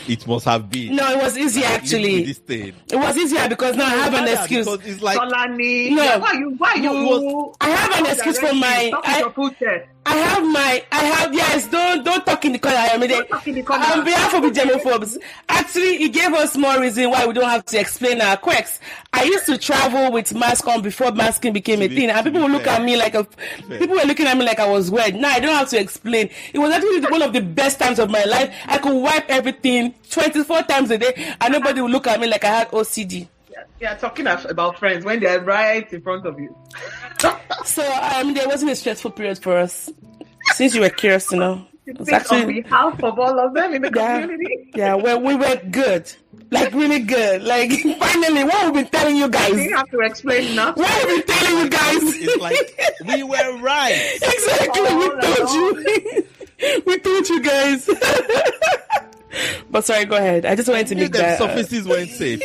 it must have been. No, it was easier actually. This thing. It was easier because now I have an excuse. It's like, Solani, why you? I have an excuse for my. Yes, don't talk in the corner. On behalf of the germophobes, actually, it gave us more reason why we don't have to explain our quirks. I used to travel with mask on before masking became a thing, and people would look at me like people were looking at me like I was weird. Now I don't have to explain. It was actually one of the best times of my life. I could wipe everything 24 times a day, and nobody would look at me like I had OCD. Yeah, talking about friends when they're right in front of you. So there wasn't a stressful period for us. Since you were curious to know. It's actually on behalf of all of them in the community. Yeah, well, we were good. Like, really good. Like, finally, what we've been telling you guys. You have to explain nothing. What have we been telling you guys? It's like, we were right. Exactly, we told you. We told you guys. But sorry, go ahead. I just wanted to make that. Surfaces weren't safe.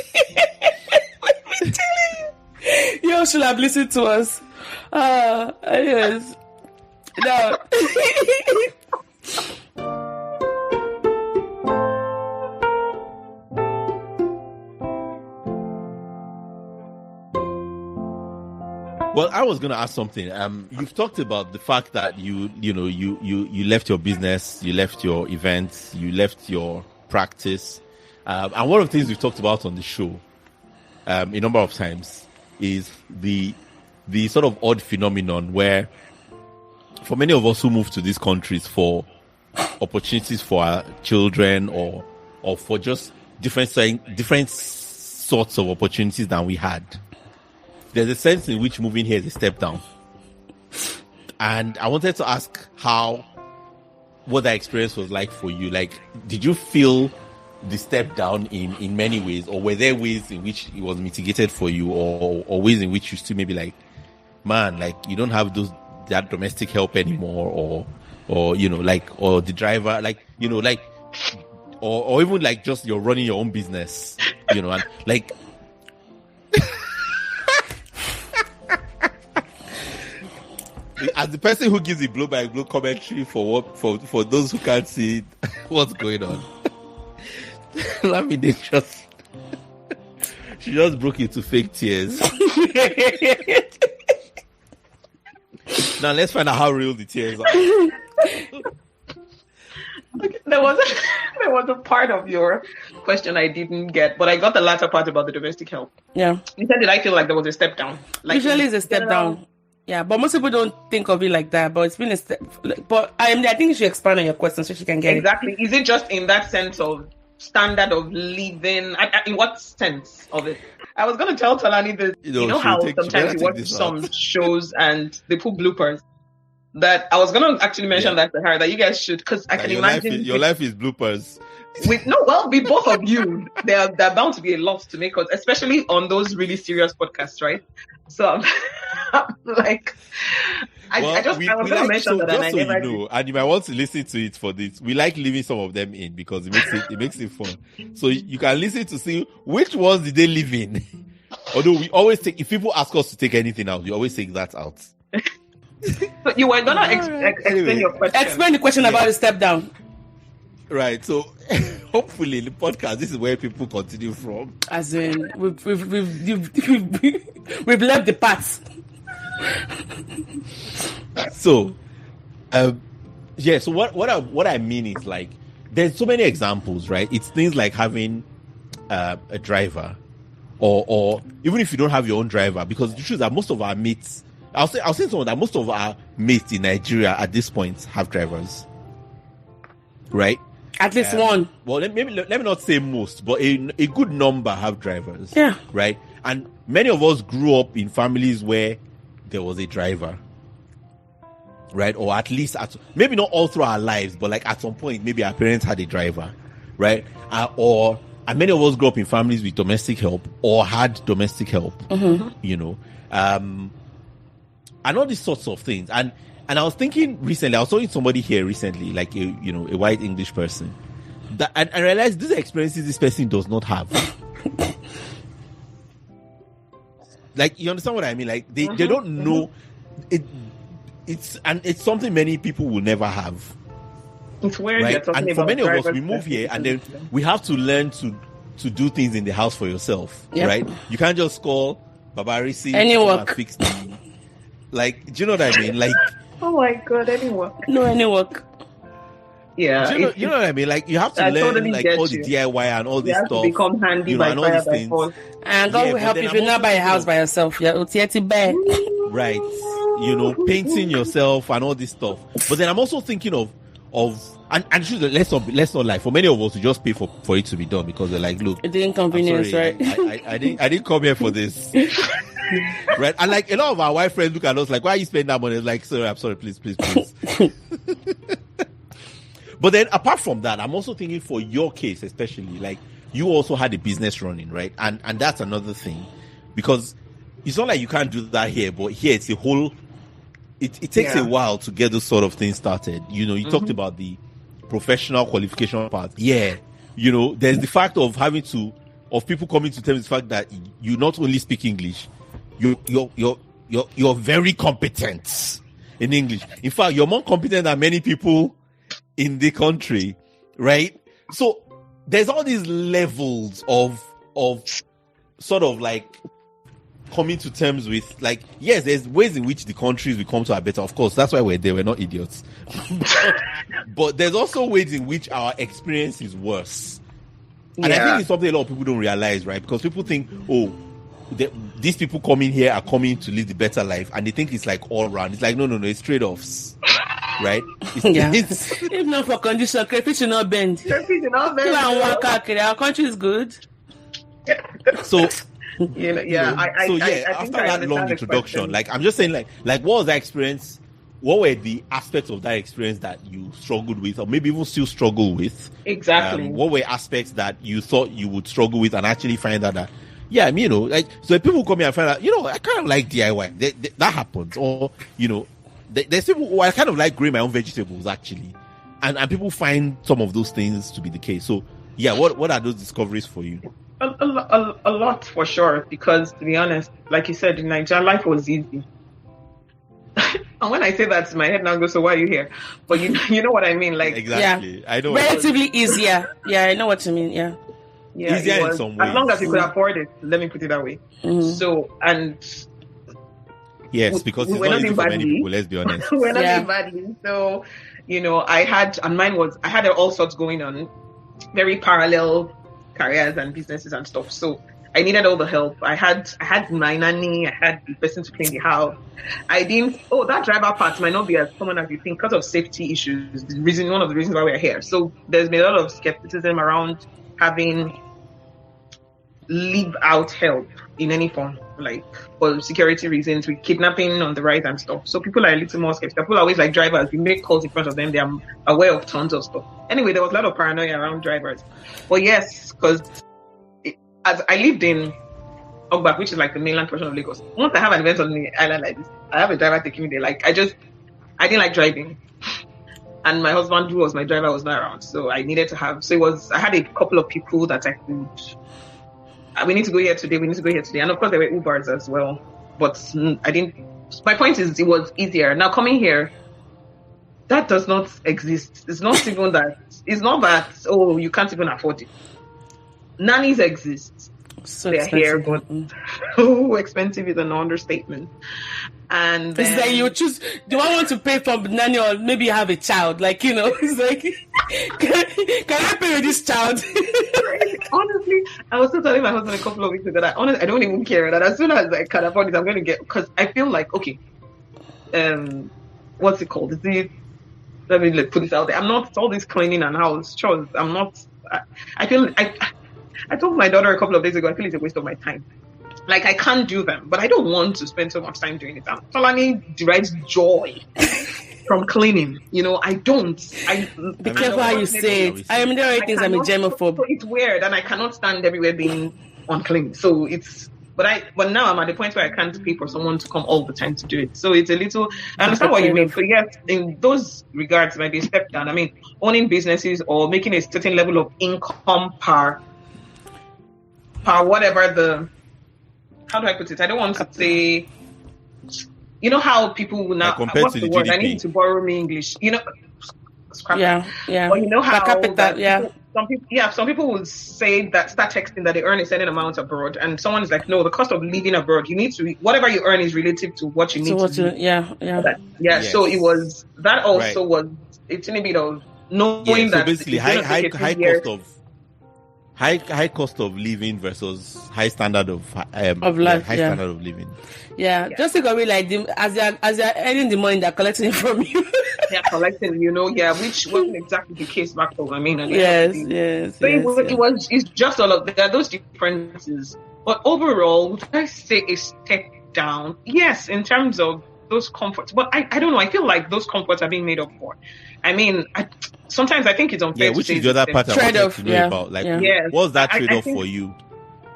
You should have listened to us. Yes. No. Well, I was going to ask something. You've talked about the fact that you left your business, you left your events, you left your practice, and one of the things we've talked about on the show a number of times is the sort of odd phenomenon where, for many of us who move to these countries for opportunities for our children or for just different sorts of opportunities than we had, there's a sense in which moving here is a step down. And I wanted to ask what that experience was like for you. Like, did you feel the step down in many ways, or were there ways in which it was mitigated for you, or ways in which you still maybe like, man, like you don't have that domestic help anymore, or the driver, like, like, or even like just you're running your own business, and like, as the person who gives the blow by blow commentary for those who can't see what's going on, Lamide she just broke into fake tears. Now let's find out how real the tears are. Okay, there was a part of your question I didn't get, but I got the latter part about the domestic help. Yeah. You said, did I feel like there was a step down? Like, usually it's a step down. Yeah, but most people don't think of it like that. But it's been a step. But I think you should expand on your question so she can get exactly. Is it just in that sense of standard of living? In what sense of it? I was going to tell Talani that you know how sometimes you watch some shows and they put bloopers. That I was going to actually mention that to her, that you guys should, because I can imagine your life is bloopers. with both of you, they're bound to be a lot to make us, especially on those really serious podcasts, right? So I'm like, I was going to mention that, and I never did. And you might want to listen to it for this. We like leaving some of them in because it makes it fun. So you can listen to see which ones did they live in. Although we always take, if people ask us to take anything out, we always take that out. But you were gonna explain your question. Explain the question about the step down. Right. So hopefully in the podcast, this is where people continue from. As in, we've left the path. So, so what I mean is, like, there's so many examples, right? It's things like having a driver, or even if you don't have your own driver, because the truth is that most of our mates, I'll say someone that most of our mates in Nigeria at this point have drivers, right? At least one. Well, let me not say most, but a good number have drivers. Yeah. Right? And many of us grew up in families where there was a driver. Right? Or at least, maybe not all through our lives, but like at some point, maybe our parents had a driver. Right? And many of us grew up in families with domestic help or had domestic help. Mm-hmm. You know? And all these sorts of things. And I was thinking recently, I was talking to somebody here recently, like a white English person, and I realized these experiences this person does not have. Like, you understand what I mean? Like they don't know it. It's something many people will never have. It's weird, right? And for many of us, we move here and then we have to learn to do things in the house for yourself. Yep. Right? You can't just call Babarisi and fix the. Like, do you know what I mean? Like, oh my God, any work. No, any work. Yeah. You know what I mean? Like, you have to learn totally like all the DIY and all this stuff. You have to become handy by fire by force. And God will help you if you not buy a house by yourself. You're bad. Right. Painting yourself and all this stuff. But then I'm also thinking of and let's not lie. For many of us, we just pay for it to be done because they're like, look, it's inconvenience, right? I didn't come here for this. Right? And like a lot of our white friends look at us like, why are you spending that money? It's like, sorry, I'm sorry, please. But then apart from that, I'm also thinking for your case, especially, like, you also had a business running, right? And that's another thing, because it's not like you can't do that here, but here it's a whole, it takes a while to get those sort of things started. You talked about the professional qualification part. Yeah. There's the fact of of people coming to terms with the fact that you not only speak English, you're very competent in English. In fact, you're more competent than many people in the country, right? So there's all these levels of sort of like coming to terms with, like, yes, there's ways in which the countries we come to are better. Of course, that's why we're there. We're not idiots. but there's also ways in which our experience is worse. And I think it's something a lot of people don't realize, right? Because people think, these people coming here are coming to live the better life, and they think it's like all round. It's like, no, it's trade-offs, right? If not for condition, crayfish should not bend. Our country is good. So, I after that long introduction, like, I'm just saying, like, what was that experience? What were the aspects of that experience that you struggled with, or maybe even still struggle with? Exactly. What were aspects that you thought you would struggle with and actually find out that, like, so if people come here and find out, I kind of like DIY. That happens. Or, there's people who I kind of like growing my own vegetables, actually. And people find some of those things to be the case. So, what are those discoveries for you? A lot, for sure. Because, to be honest, like you said, in Nigeria, life was easy. And when I say that, my head now goes, so why are you here? But you know what I mean? Like, exactly. I know. Relatively easier. Yeah, I know what you mean. Yeah. Easier in some ways. As long as you could afford it. Let me put it that way. Mm-hmm. So, and yes, because it's not easy for many people, let's be honest. We're not in badly. So, I had all sorts going on, very parallel careers and businesses and stuff. So I needed all the help. I had my nanny, I had the person to clean the house. That driver part might not be as common as you think because of safety issues. One of the reasons why we're here. So there's been a lot of skepticism around having leave out help in any form, like for security reasons, with kidnapping on the rise and stuff. So people are a little more skeptical. People are always like drivers. You make calls in front of them, they are aware of tons of stuff. Anyway, there was a lot of paranoia around drivers. But yes, because as I lived in Ogbak, which is like the mainland portion of Lagos. Once I have an event on the island like this, I have a driver taking me there. Like I didn't like driving. And my husband, who was my driver, was not around. So I needed to have, I had a couple of people that I could, we need to go here today. And of course there were Ubers as well. But my point is it was easier. Now coming here, that does not exist. It's not that, oh, you can't even afford it. Nannies exist. So they're here, but expensive is an understatement. And it's like you choose, do I want to pay for nanny or maybe have a child? Like, you know, it's like, can I pay with this child? Honestly, I was telling my husband a couple of weeks ago that I don't even care that as soon as I can afford it, I'm going to get, because I feel like, okay, what's it called? Let me put this out there. I'm not all this cleaning and house chores. I'm not, I told my daughter a couple of days ago, I feel it's a waste of my time. Like, I can't do them, but I don't want to spend so much time doing it. Tolani derives joy from cleaning. You know, I don't. Be careful how you say it. I am there. Things I'm a germaphobe. So it's weird, and I cannot stand everywhere being unclean. So it's. But now I'm at the point where I can't pay for someone to come all the time to do it. So it's a little. I understand what you mean. So yes, in those regards, maybe a step down. I mean, owning businesses or making a certain level of income per whatever the. How do I put it? I don't want to say, you know how people will now, what's the word? GDP. I need to borrow me English. You know, scrap. Yeah. But you know how some people will say that, start texting that they earn a certain amount abroad, and someone is like, no, the cost of living abroad, you need to, whatever you earn is relative to what you need to do. Yes. So it was, that also was, it's in a bit of knowing that. So basically high cost of living versus high standard of life. Standard of living. Yeah. Just think of it like as they're earning the money, they're collecting it from you. They're collecting, which wasn't exactly the case back home. I mean, yes. So it's just all of there are those differences. But overall, would I say a step down? Yes, in terms of those comforts. But I don't know. I feel like those comforts are being made up for. I mean, sometimes I think it's unfair. Yeah, which is the other part I wanted to know about. Like, what's that trade-off for you?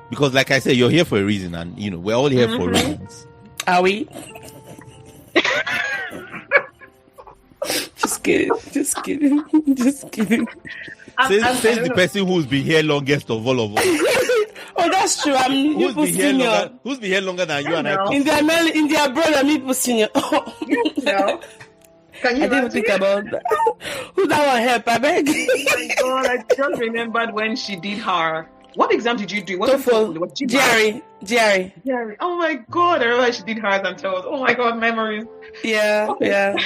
Because, like I said, you're here for a reason, and we're all here for reasons. Are we? Just kidding. Says the person who's been here longest of all of us. Oh, that's true. Who's been here longer than you and I? In their brother, me senior. No. Can you I didn't think about that. Who that one help? I beg. Oh my God, I just remembered when she did her. What exam did you do? TOEFL. GRE. Oh my God, I remember she did hers and told. Oh my God, memories. Yeah. I'm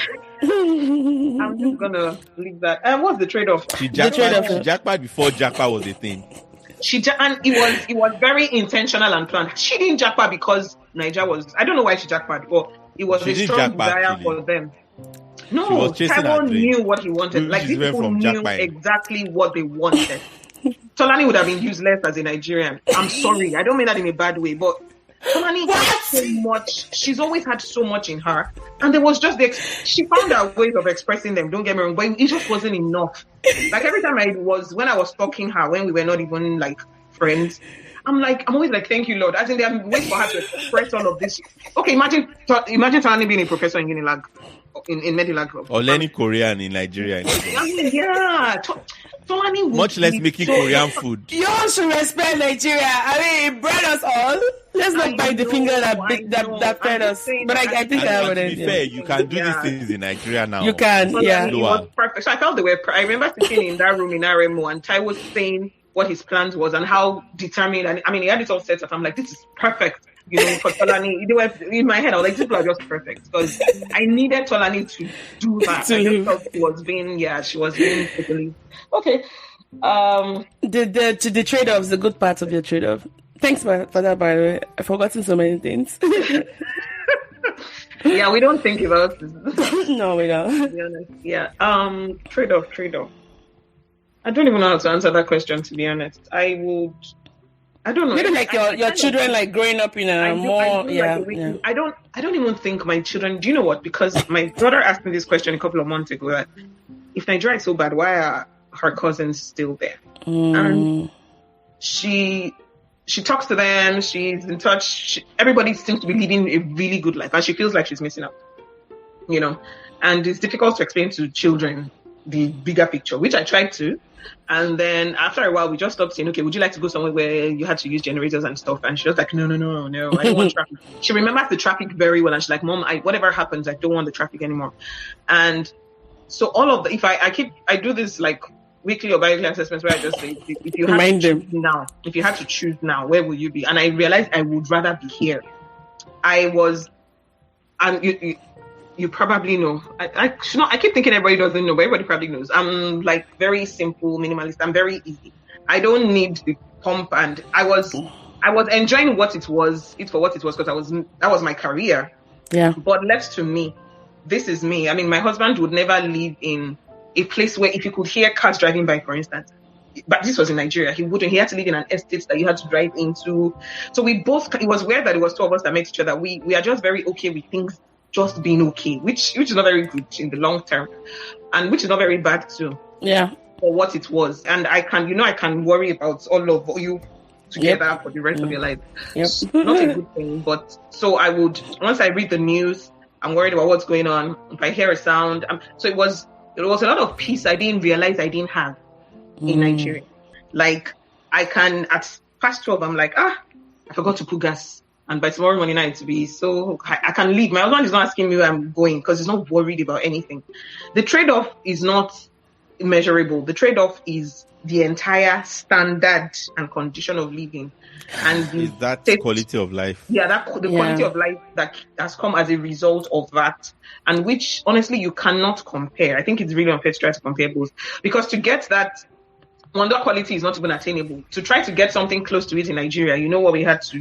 just gonna leave that. And what's the trade-off? She jackpot before jackpot was a thing. And it was very intentional and planned. She didn't jackpot because Nigeria was. I don't know why she jackpot, but it was a strong desire for them. No, Taiwo knew what he wanted. Like, these people knew exactly what they wanted. Tolani would have been useless as a Nigerian. I'm sorry. I don't mean that in a bad way, but Tolani had so much. She's always had so much in her. And there was just she found her ways of expressing them, don't get me wrong, but it just wasn't enough. Like, every time when I was stalking her, when we were not even like friends, I'm always like, thank you, Lord. As in, there are ways for her to express all of this. Okay, imagine Tolani being a professor in Unilag. In Medilag. Or learning Korean in Nigeria. Tolani much less making Korean food. You all should respect Nigeria. I mean, it brought us all. Let's not bite the finger that fed us. But I think I would. To be fair, you can do these things in Nigeria now. You can, It was perfect. So I felt I remember sitting in that room in RMO, and Ty was saying what his plans was and how determined. And I mean, he had it all set up. I'm like, this is perfect. For Tolani, they were in my head. I was like, people are just perfect because I needed Tolani to do that. I just thought she was being totally okay. The trade-offs, the good parts of your trade-off. Thanks for that, by the way. I've forgotten so many things. Yeah, we don't think about this. No, we don't. To be honest. Yeah. Trade-off. I don't even know how to answer that question, to be honest. I would I don't know. Maybe like your children like growing up in a I don't even think my children. Do you know what? Because my daughter asked me this question a couple of months ago. That if Nigeria is so bad, why are her cousins still there? And she talks to them. She's in touch. Everybody seems to be living a really good life, and she feels like she's missing out. You know, and it's difficult to explain to children the bigger picture, which I tried to. And then after a while, we just stopped saying, okay, would you like to go somewhere where you had to use generators and stuff? And she was like, no, I don't want traffic. She remembers the traffic very well. And she's like, Mom, whatever happens, I don't want the traffic anymore. And so all of the, I do this like weekly or bi-weekly assessments where I just say, if you had to choose now, where will you be? And I realized I would rather be here. You probably know. I keep thinking everybody doesn't know, but everybody probably knows. I'm like very simple, minimalist. I'm very easy. I don't need the pump, and I was enjoying what it was. It's for what it was because that was my career. Yeah. But left to me, this is me. I mean, my husband would never live in a place where if you could hear cars driving by, for instance. But this was in Nigeria. He wouldn't. He had to live in an estate that you had to drive into. So we both. It was weird that it was two of us that met each other. We are just very okay with things just being okay, which is not very good in the long term, and which is not very bad too. Yeah. For what it was, and I can worry about all of you together for the rest of your life. Yep. Not a good thing, but so I would, once I read the news, I'm worried about what's going on. If I hear a sound, so it was a lot of peace I didn't realize I didn't have in Nigeria. Like I can at past 12, I'm like, I forgot to put gas. And by tomorrow morning night to be so I can leave. My husband is not asking me where I'm going because he's not worried about anything. The trade-off is not measurable. The trade-off is the entire standard and condition of living. And is that quality of life? Yeah, quality of life that has come as a result of that, and which honestly you cannot compare. I think it's really unfair to try to compare both, because to get that wonder quality is not even attainable. To try to get something close to it in Nigeria, you know what you have to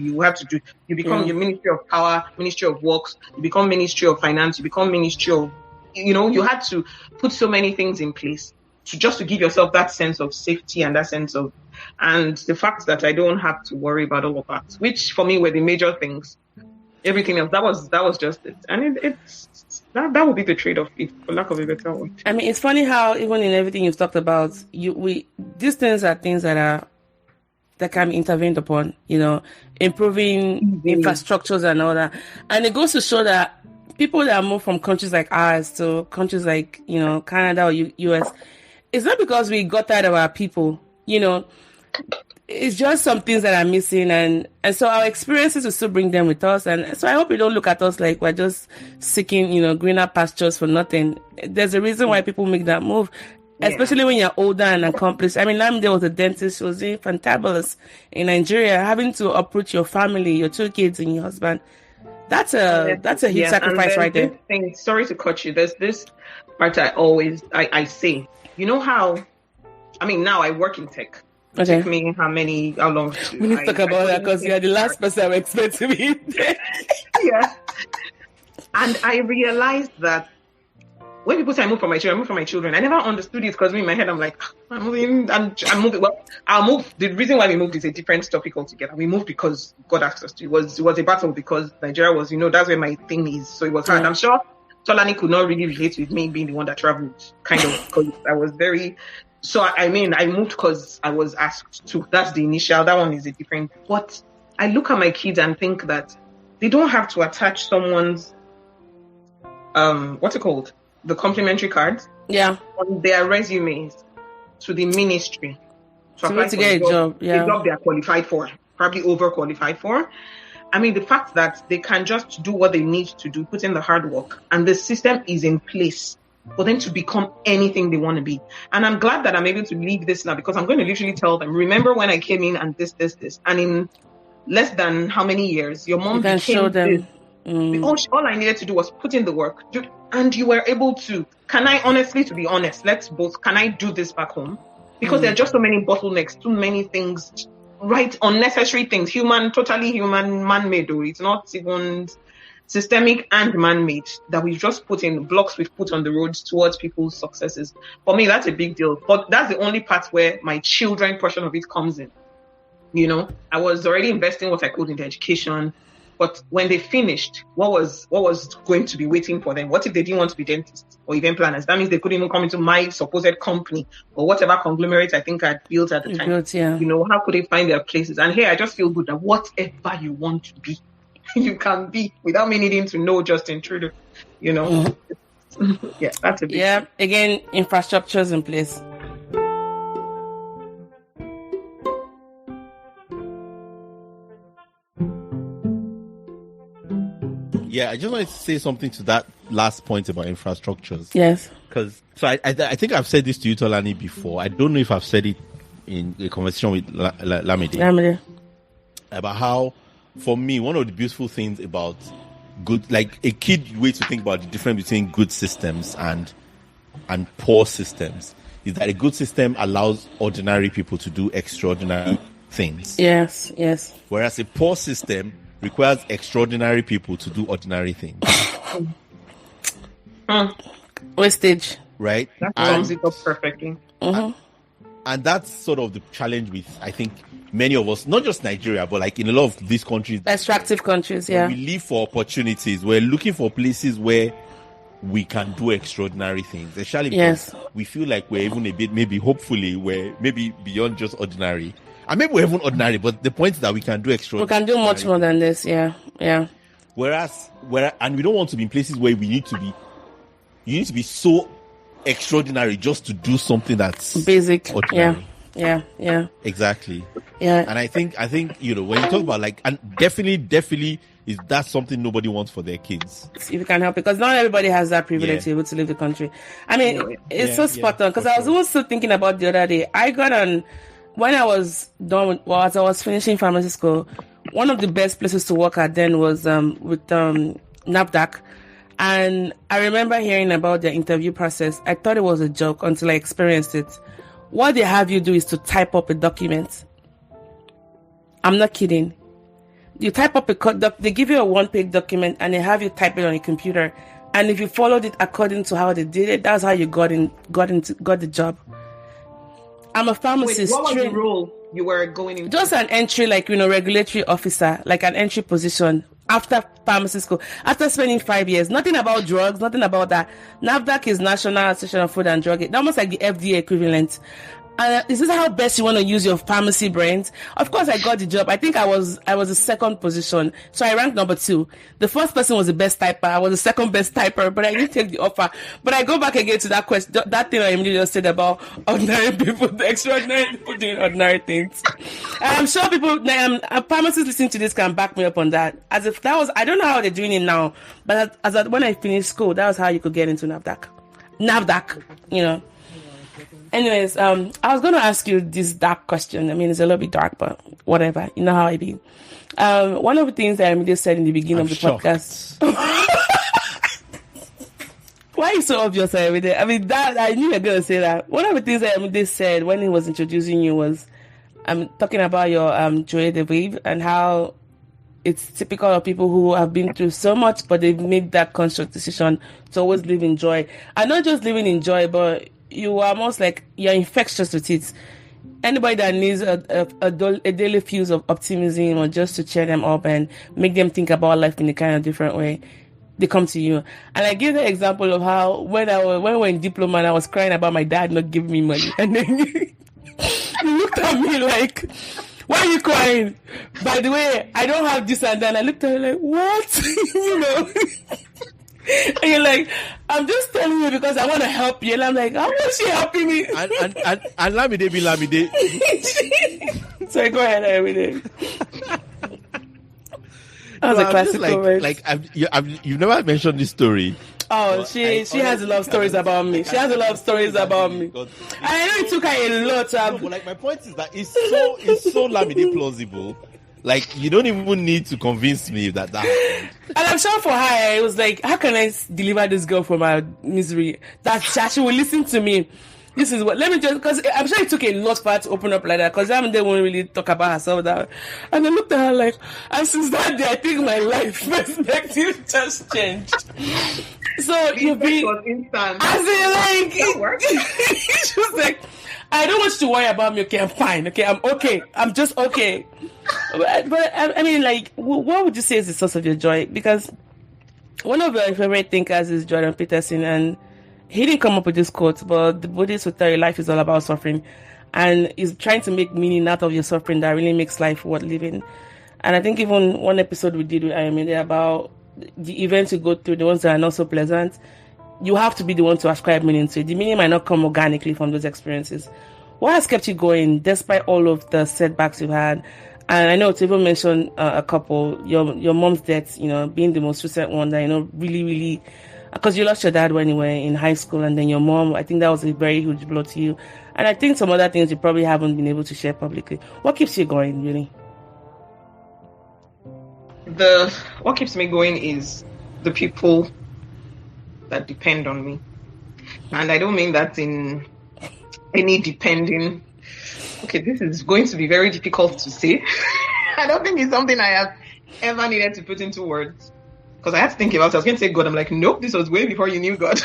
do. You become your Ministry of Power, Ministry of Works, you become Ministry of Finance, you become Ministry of, you had to put so many things in place to give yourself that sense of safety and that sense of, and the fact that I don't have to worry about all of that, which for me were the major things. Everything else, that was just it. And that would be the trade-off, for lack of a better word. I mean, it's funny how even in everything you've talked about, these things are things that can be intervened upon, improving infrastructures and all that. And it goes to show that people that move from countries like ours to countries like, Canada or US, it's not because we got tired of our people, it's just some things that are missing, and so our experiences will still bring them with us. And so I hope you don't look at us like we're just seeking, greener pastures for nothing. There's a reason why people make that move, especially when you're older and accomplished. I mean, Lamide was a dentist. She was doing fantabulous in Nigeria, having to uproot your family, your 2 kids and your husband. That's a huge sacrifice right there. Sorry to cut you. There's this part I say, how, I mean, now I work in tech. Okay. It took me how long? We need to talk about that because you're the last person I would expect to be. Yeah. And I realized that when people say I move for my children, I never understood it because in my head I'm like, I'm moving. Well, I'll move. The reason why we moved is a different topic altogether. We moved because God asked us to. It was a battle because Nigeria was, that's where my thing is. So it was hard. I'm sure Tolani could not really relate with me being the one that traveled, kind of, because I was very. So, I moved because I was asked to. That's the initial. That one is a different. But I look at my kids and think that they don't have to attach someone's, what's it called? The complimentary cards. Yeah. On their resumes to the ministry. To get a job. Yeah. A job they are qualified for. Probably overqualified for. I mean, the fact that they can just do what they need to do, put in the hard work, and the system is in place for them to become anything they want to be. And I'm glad that I'm able to leave this now, because I'm going to literally tell them, remember when I came in and this. And in less than how many years, your mom can show them. All I needed to do was put in the work. And you were able to. Can I do this back home? Because there are just so many bottlenecks, too many things, right? Unnecessary things, totally human, man-made. It's not even systemic and man-made, that we've just put in blocks we've put on the roads towards people's successes. For me, that's a big deal. But that's the only part where my children portion of it comes in. I was already investing what I could into education. But when they finished, what was going to be waiting for them? What if they didn't want to be dentists or event planners? That means they couldn't even come into my supposed company or whatever conglomerate I think I'd built at the time. Yeah. How could they find their places? And here, I just feel good that whatever you want to be, you can be without me needing to know Justin Trudeau. Yeah, that's a big thing. Again, infrastructure's in place. Yeah, I just wanted to say something to that last point about infrastructures. Yes. Because I think I've said this to you, Tolani, before. I don't know if I've said it in a conversation with Lamide. About how, for me, one of the beautiful things about good, like a kid way to think about the difference between good systems and poor systems is that a good system allows ordinary people to do extraordinary things. Yes. Whereas a poor system requires extraordinary people to do ordinary things. Wastage. Right? That sums it up perfectly. And that's sort of the challenge with, I think, many of us, not just Nigeria, but like in a lot of these countries. Extractive countries, yeah. We live for opportunities. We're looking for places where we can do extraordinary things. Especially because we feel like we're even a bit, maybe hopefully, we're maybe beyond just ordinary. And maybe we're even ordinary, but the point is that we can do extraordinary. We can do much more than this, yeah. Whereas, and we don't want to be in places where you need to be so extraordinary just to do something that's basic. Ordinary. Yeah. Exactly. Yeah. And I think, when you talk about and definitely is that something nobody wants for their kids. If you can help, because not everybody has that privilege to be able to leave the country. I mean, it's so spot on, because I was also thinking about the other day. I got on, when I was done as I was finishing pharmacy school, one of the best places to work at then was with NAFDAC. And I remember hearing about their interview process. I thought it was a joke until I experienced it. What they have you do is to type up a document. I'm not kidding. You type up they give you a one-page document and they have you type it on a computer. And if you followed it according to how they did it, that's how you got the job. I'm a pharmacist. Wait, what was the role you were going into? Just an entry, regulatory officer, like an entry position after pharmacy school. After spending 5 years, nothing about drugs, nothing about that. NAFDAC is National Association of Food and Drug. It's almost like the FDA equivalent. Is this how best you want to use your pharmacy brains? Of course, I got the job. I think I was the second position, so I ranked number 2. The first person was the best typer. I was the second best typer, but I didn't take the offer. But I go back again to that question, that thing I immediately just said about ordinary people, the extraordinary people doing ordinary things. I'm sure pharmacists listening to this can back me up on that. As if that was, I don't know how they're doing it now, but when I finished school, that was how you could get into NAFDAC. Anyways, I was going to ask you this dark question. I mean, it's a little bit dark, but whatever. You know how I be. One of the things that Lamide said in the beginning of the podcast. Why are you so obvious, Lamide? I mean, that I knew you were going to say that. One of the things that Lamide said when he was introducing you was talking about your joie de vivre and how it's typical of people who have been through so much, but they've made that conscious decision to always live in joy. And not just living in joy, but you are almost like you're infectious with it. Anybody that needs a daily fuse of optimism or just to cheer them up and make them think about life in a kind of different way, they come to you. And I give the example of how when we were in diploma and I was crying about my dad not giving me money, and then you looked at me like, why are you crying? By the way, I don't have this and that. And I looked at her like, what? And you're like, I'm just telling you because I want to help you. And I'm like, how is she helping me? And Lamide be Lamide. So go ahead, Lamide. That was a classical word. You've never mentioned this story. Oh, she has a lot of stories about me. She has a lot of stories about me. I know it took her a lot. But my point is that it's so Lamide plausible. Like, you don't even need to convince me that happened. And I'm sure for her, it was like, how can I deliver this girl from her misery? That she will listen to me. This is what, let me just, because I'm sure it took a lot for her to open up like that, because they won't really talk about herself that. And I looked at her like, and since that day, I think my life perspective just changed. So you be was instant. as in like That works. it's just like I don't want you to worry about me. Okay, I'm fine. Okay, I'm okay. I'm just okay. But I mean, like, what would you say is the source of your joy? Because one of your favorite thinkers is Jordan Peterson, and he didn't come up with this quote, but the Buddhist will tell you life is all about suffering, and he's trying to make meaning out of your suffering that really makes life worth living. And I think even one episode we did with Lamide about the events you go through, the ones that are not so pleasant, you have to be the one to ascribe meaning to it. The meaning might not come organically from those experiences. What has kept you going despite all of the setbacks you've had? And I know Sibyl mentioned a couple, your mom's death, being the most recent one that, really, really, because you lost your dad when you were in high school, and then your mom, I think that was a very huge blow to you. And I think some other things you probably haven't been able to share publicly. What keeps you going, really? What keeps me going is the people that depend on me. And I don't mean that in any depending. Okay, this is going to be very difficult to say. I don't think it's something I have ever needed to put into words. Because I had to think about it. I was going to say God. I'm like, nope, this was way before you knew God.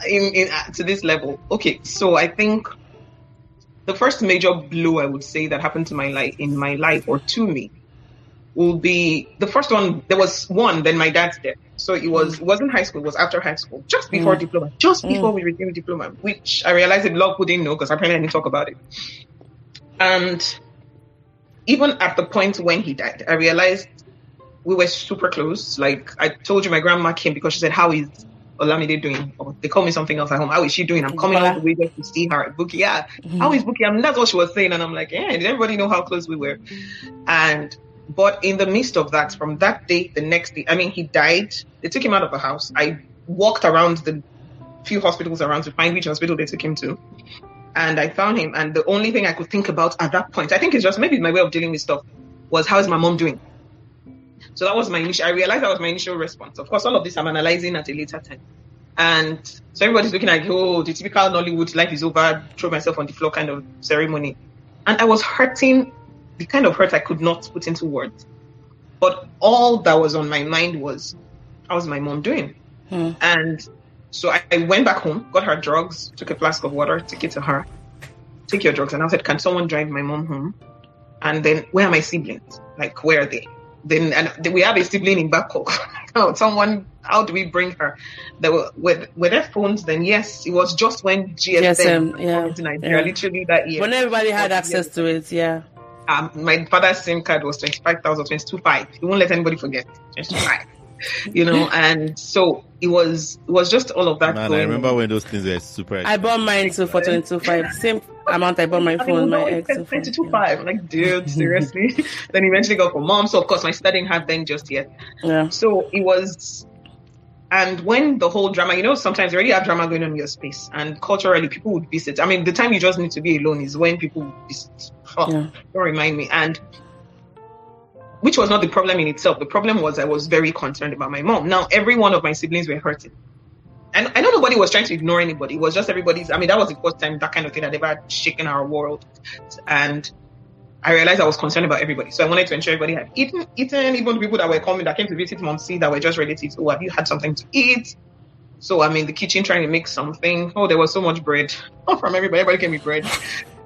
To this level. Okay, so I think the first major blow I would say that happened in my life or to me will be the first one. There was one, then my dad's death. So it wasn't high school, it was after high school, just before diploma, just before we received diploma, which I realized a lot of people didn't know because apparently I didn't talk about it. And even at the point when he died, I realized we were super close. Like I told you, my grandma came because she said, how is Lamide doing? Or they call me something else at home. How is she doing? I'm coming all the way just to see her. Buki, yeah. How is Buki? I mean, that's what she was saying. And I'm like, yeah, did everybody know how close we were? But in the midst of that, from that day, the next day, I mean, he died. They took him out of the house. I walked around the few hospitals around to find which hospital they took him to. And I found him. And the only thing I could think about at that point, I think it's just maybe my way of dealing with stuff, was how is my mom doing? So that was I realized that was my initial response. Of course, all of this I'm analyzing at a later time. And so everybody's looking at, the typical Nollywood, life is over, throw myself on the floor kind of ceremony. And I was hurting, the kind of hurt I could not put into words. But all that was on my mind was, how's my mom doing? And so I went back home, got her drugs, took a flask of water, took it to her. Take your drugs. And I said, can someone drive my mom home? And then, where are my siblings? Like, where are they? Then we have a sibling in Bangkok. How do we bring her? Were their phones then? Yes, it was just when GSM came to Nigeria, literally that year. When everybody had access to it, yeah. My father's SIM card was 25,000, 22.5. He won't let anybody forget 25. And so it was just all of that. Man, I remember when those things were super expensive. I bought mine too for 22.5. Same amount I bought my phone, my ex. 22.5. I'm like, dude, seriously? Then eventually got for mom. So of course my sister didn't have them just yet. Yeah. So it was, and when the whole drama, sometimes you already have drama going on in your space, and culturally people would visit. I mean, the time you just need to be alone is when people would visit. Don't remind me. And which was not the problem in itself. The problem was I was very concerned about my mom. Now, every one of my siblings were hurting. And I know nobody was trying to ignore anybody. It was just everybody's. I mean, that was the first time that kind of thing had ever shaken our world. And I realized I was concerned about everybody. So I wanted to ensure everybody had eaten, even the people that were coming, that came to visit Mom C, that were just relatives. Oh, have you had something to eat? So I'm in the kitchen trying to make something. Oh, there was so much bread. From everybody. Everybody gave me bread.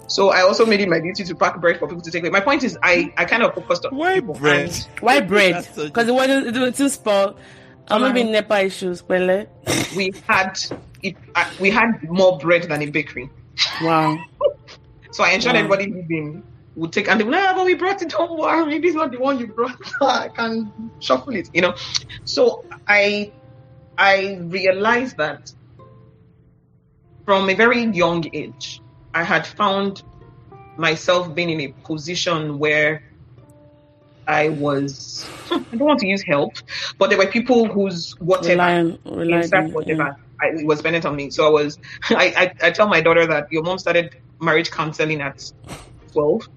So I also made it my duty to pack bread for people to take away. My point is, I kind of focused on why bread. Why bread? Because it wasn't too spoiled. I'm not being NEPA issues, Pele. We had more bread than a bakery. Wow. So I ensured everybody would take, and they were like, but we brought it. Don't worry, maybe it's not the one you brought. I can shuffle it, So I realized that from a very young age, I had found myself being in a position where I was, I don't want to use help, but there were people whose whatever, it was dependent on me. So I tell my daughter that your mom started marriage counseling at 12,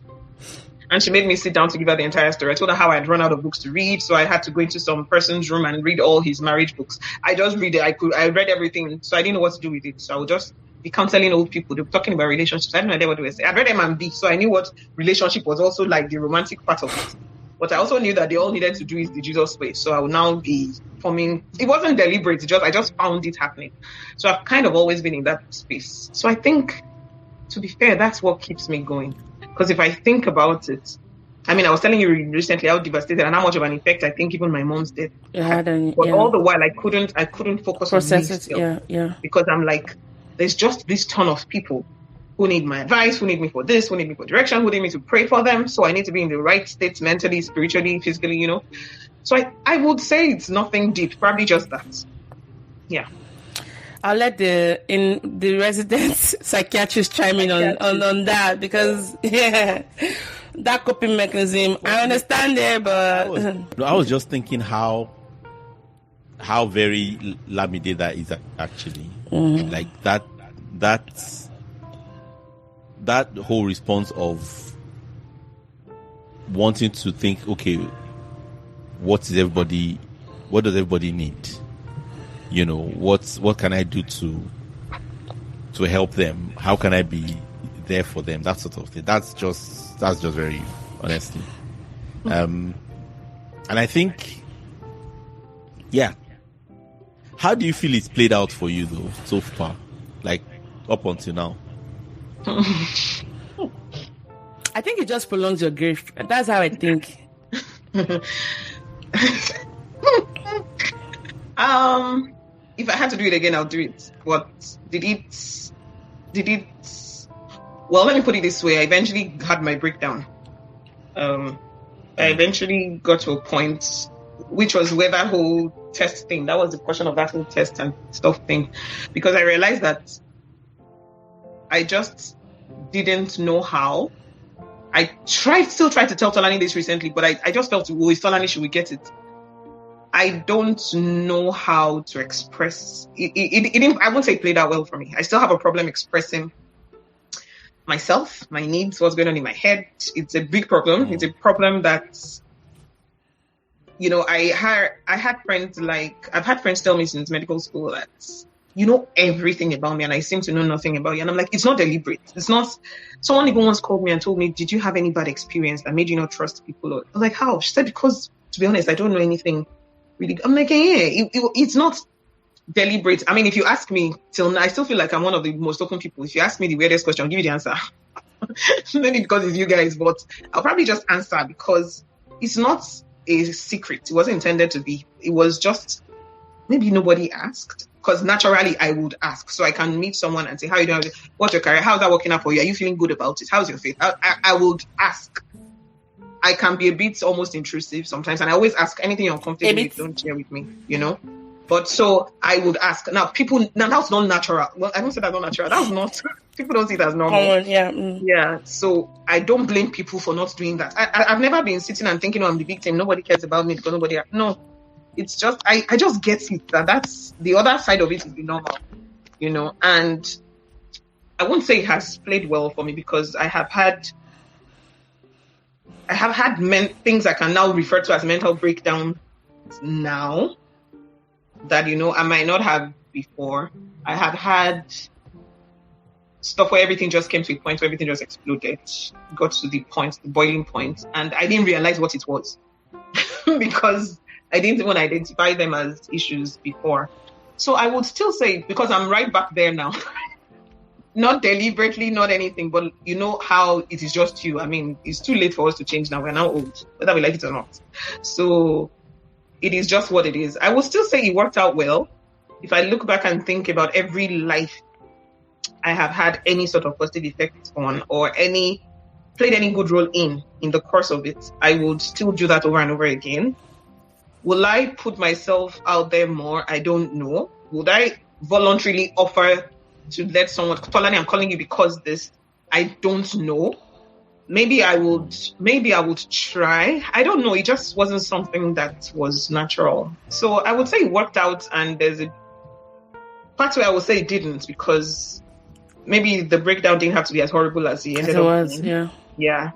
and she made me sit down to give her the entire story. I told her how I had run out of books to read, so I had to go into some person's room and read all his marriage books. I just read it. I read everything, so I didn't know what to do with it. So I would just be counseling old people. They were talking about relationships. I had no idea what they were saying. I read M&B, so I knew what relationship was also like, the romantic part of it. But I also knew that they all needed to do is the Jesus way. So I will now be forming. It wasn't deliberate. I just found it happening. So I've kind of always been in that space. So I think, to be fair, that's what keeps me going. Because if I think about it, I mean, I was telling you recently how devastated and how much of an effect I think even my mom's death had. But all the while, I couldn't focus on me still. Because I'm like, there's just this ton of people who need my advice, who need me for this, who need me for direction, who need me to pray for them. So I need to be in the right state mentally, spiritually, physically, you know. So I would say it's nothing deep, probably just that. Yeah. I'll let the resident psychiatrist chime in on that, because that coping mechanism, I understand it, but I was just thinking how very Lamide that is actually. Like that whole response of wanting to think, okay, what does everybody need? You know, what can I do to help them? How can I be there for them? That sort of thing. That's just very honestly. And I think, yeah. How do you feel it's played out for you though, so far? Like up until now? I think it just prolongs your grief. That's how I think. If I had to do it again, I'll do it. But did it? Well, let me put it this way. I eventually had my breakdown. I eventually got to a point, which was where that whole test thing, that was the question of that whole test and stuff thing, because I realized that I just didn't know how. I still tried to tell Tolani this recently, but I just felt, oh, is Tolani, should we get it? I don't know how to express it. I won't say it played out well for me. I still have a problem expressing myself, my needs, what's going on in my head. It's a big problem. It's a problem that, you know, I had friends, like, I've had friends tell me since medical school that, you know everything about me and I seem to know nothing about you. And I'm like, it's not deliberate. It's not. Someone even once called me and told me, did you have any bad experience that made you not trust people? I was like, how? She said, because, to be honest, I don't know anything really. I'm like, yeah, it's not deliberate. I mean, if you ask me till now, I still feel like I'm one of the most open people. If you ask me the weirdest question, I'll give you the answer. Maybe because it's you guys, but I'll probably just answer because it's not a secret. It wasn't intended to be. It was just, maybe nobody asked. Because naturally I would ask. So I can meet someone and say, how are you doing? What's your career? How's that working out for you? Are you feeling good about it? How's your faith? I would ask. I can be a bit almost intrusive sometimes. And I always ask, anything you're uncomfortable with, don't share with me, you know? But so I would ask. Now that's not natural. Well, I don't say that's not natural. That's not, people don't see it as normal. Yeah. Yeah. So I don't blame people for not doing that. I've never been sitting and thinking, oh, I'm the victim. Nobody cares about me because nobody, no. It's just, I just get it that's the other side of it is the normal, you know, and I won't say it has played well for me because I have had things I can now refer to as mental breakdown now that, you know, I might not have before. I have had stuff where everything just came to a point where everything just exploded, got to the boiling point, and I didn't realize what it was because I didn't even identify them as issues before. So I would still say, because I'm right back there now, not deliberately, not anything, but you know how it is just you. I mean, it's too late for us to change now. We're now old, whether we like it or not. So it is just what it is. I would still say it worked out well. If I look back and think about every life I have had any sort of positive effect on or played any good role in the course of it, I would still do that over and over again. Will I put myself out there more? I don't know. Would I voluntarily offer to let someone, Tolani, I'm calling you because this, I don't know. Maybe I would try. I don't know. It just wasn't something that was natural. So I would say it worked out, and there's a part where I would say it didn't, because maybe the breakdown didn't have to be as horrible as it ended up being. Yeah. Yeah.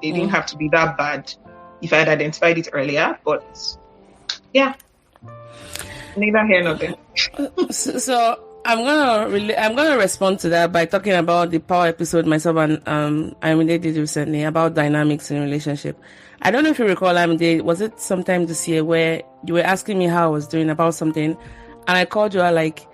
It didn't have to be that bad if I had identified it earlier, but yeah. Neither here nor there. So I'm gonna respond to that by talking about the power episode myself and Lamide did recently about dynamics in relationship. I don't know if you recall, Lamide, was it sometime this year where you were asking me how I was doing about something, and I called you out like,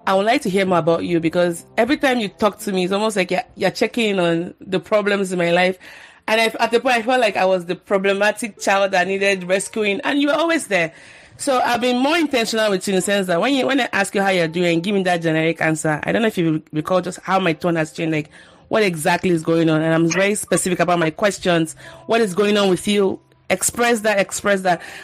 I would like to hear more about you, because every time you talk to me, it's almost like you're checking in on the problems in my life. And at the point, I felt like I was the problematic child that needed rescuing, and you were always there. So I've been more intentional with you in the sense that when I ask you how you're doing, give me that generic answer. I don't know if you recall just how my tone has changed, like what exactly is going on. And I'm very specific about my questions. What is going on with you? Express that.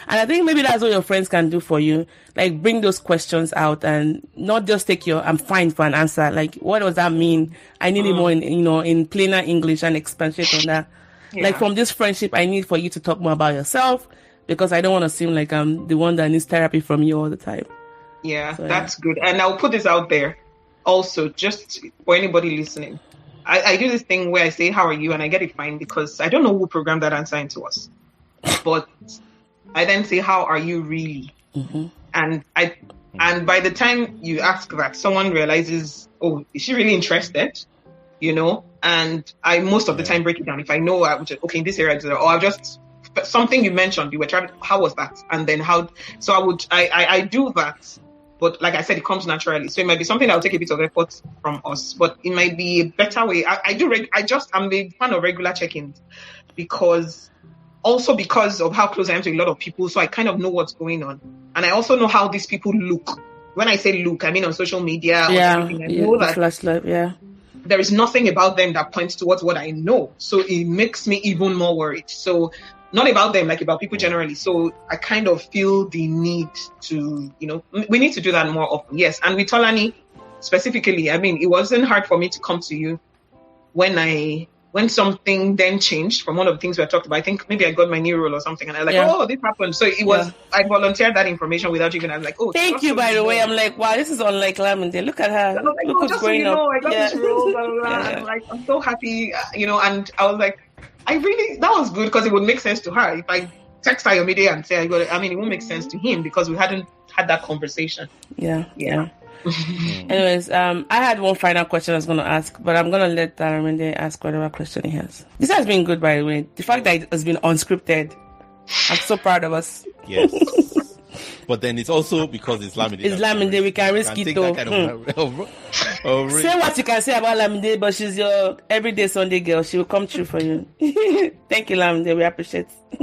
And I think maybe that's what your friends can do for you. Like bring those questions out and not just take your, I'm fine for an answer. Like, what does that mean? I need it more in plainer English and expatiate on that. Yeah. Like from this friendship, I need for you to talk more about yourself, because I don't want to seem like I'm the one that needs therapy from you all the time. Yeah, so, that's good. And I'll put this out there also, just for anybody listening. I do this thing where I say, how are you? And I get it fine, because I don't know who programmed that answer into us. But I then say, how are you really? Mm-hmm. And by the time you ask that, someone realizes, oh, is she really interested? And I most of the time break it down. If I know, I would just, okay, in this area, or I'll just, something you mentioned, you were trying, how was that? And then how, so I do that, but like I said, it comes naturally. So it might be something that will take a bit of effort from us, but it might be a better way. I'm a fan of regular check-ins, because of how close I am to a lot of people. So I kind of know what's going on. And I also know how these people look. When I say look, I mean on social media. Yeah, I know that flashlight, yeah. There is nothing about them that points towards what I know. So it makes me even more worried. So not about them, like about people generally. So I kind of feel the need to, we need to do that more often. Yes. And with Tolani specifically, I mean, it wasn't hard for me to come to you when something then changed from one of the things we had talked about. I think maybe I got my new role or something, and I was like, oh, this happened. So it was, I volunteered that information without even, I was like, oh. Thank you, by the way. I'm like, wow, this is unlike Lamide. Look at her. I was like, look just so you know, I got this role, blah, blah, blah. And like, I'm so happy, and I was like, that was good, because it would make sense to her. If I text Lamide and say, it won't make sense to him, because we hadn't had that conversation. Yeah. Anyways, I had one final question I was going to ask, but I'm going to let Lamide ask whatever question he has. This has been good, by the way. The fact that it has been unscripted, I'm so proud of us. Yes. But then it's also because it's Lamide. It's Lamide, we can risk it though. Say what you can say about Lamide, but she's your everyday Sunday girl. She will come true for you. Thank you, Lamide. We appreciate it.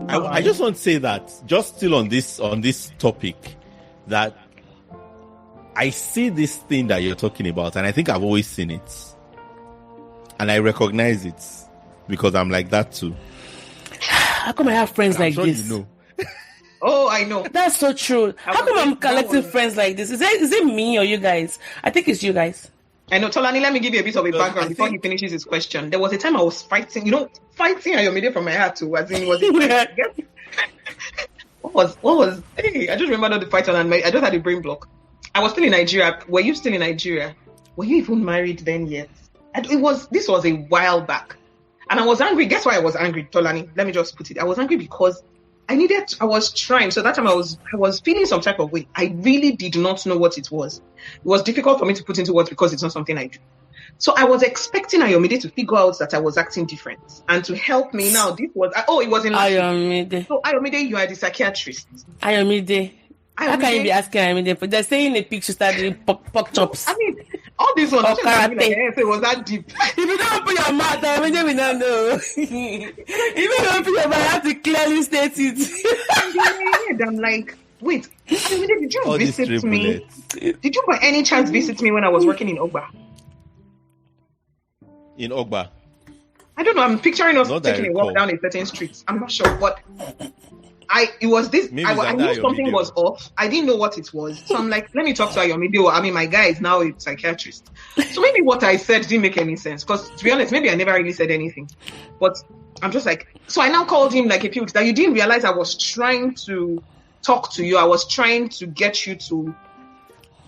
I just want to say that, just still on this topic, that I see this thing that you're talking about, and I think I've always seen it, and I recognize it, because I'm like that too. How come I have friends like this? You know. Oh, I know. That's so true. How come I'm collecting friends like this? Is it me or you guys? I think it's you guys. I know. Tolani, let me give you a bit of a background before he finishes his question. There was a time I was fighting Ayomide from my heart too. As in, what was? Hey, I just remembered the fight, and I just had a brain block. I was still in Nigeria. Were you still in Nigeria? Were you even married then yet? This was a while back, and I was angry. Guess why I was angry, Tolani? Let me just put it. I was angry because I was trying. So that time I was feeling some type of way. I really did not know what it was. It was difficult for me to put into words because it's not something I do. So I was expecting Ayomide to figure out that I was acting different and to help me. Now it was in Ayomide. So Ayomide, you are the psychiatrist. Ayomide. How can you be asking Ayomide? But they're saying the picture started pork chops. I mean, all this one. Or karate. Like, it was that deep. If you don't put your mouth, Ayomide will not know. If you don't put your mouth, you have to clearly state it. I'm like, wait, Ayomide, did you visit me? Did you by any chance visit me when I was working in Ogba? In Ogba? I don't know. I'm picturing us taking a walk down a certain street. I'm not sure, but I knew something was off. I didn't know what it was. So I'm like, let me talk to Ayomide. My guy is now a psychiatrist. So maybe what I said didn't make any sense. Because to be honest, maybe I never really said anything. But I'm just like, so I now called him like a few weeks that you didn't realize I was trying to talk to you. I was trying to get you to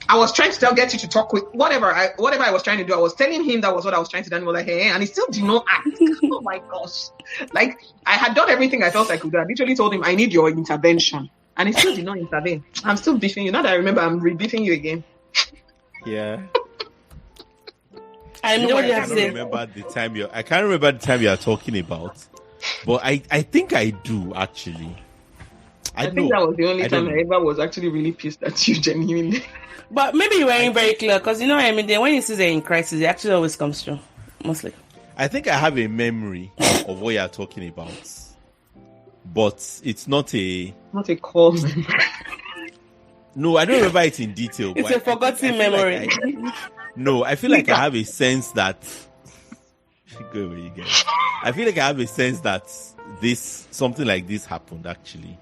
I was trying to get you to talk with whatever I was trying to do. I was telling him that was what I was trying to do. And he was like, hey, and he still did not act. Oh my gosh. Like, I had done everything I felt I could do. I literally told him, I need your intervention. And he still did not intervene. I'm still beefing you. Now that I remember, I'm re-beefing you again. Yeah. I know what you have said. I can't remember the time you are talking about. But I think I do, actually. I think that was the only time I ever was actually really pissed at you, genuinely. But maybe you weren't very clear, because when you see they're in crisis, it actually always comes true, mostly. I think I have a memory of what you're talking about, but it's not a core memory. No, I don't remember it in detail. It's a forgotten memory. I feel like I have a sense that. Go where you get. I feel like I have a sense that something like this happened actually.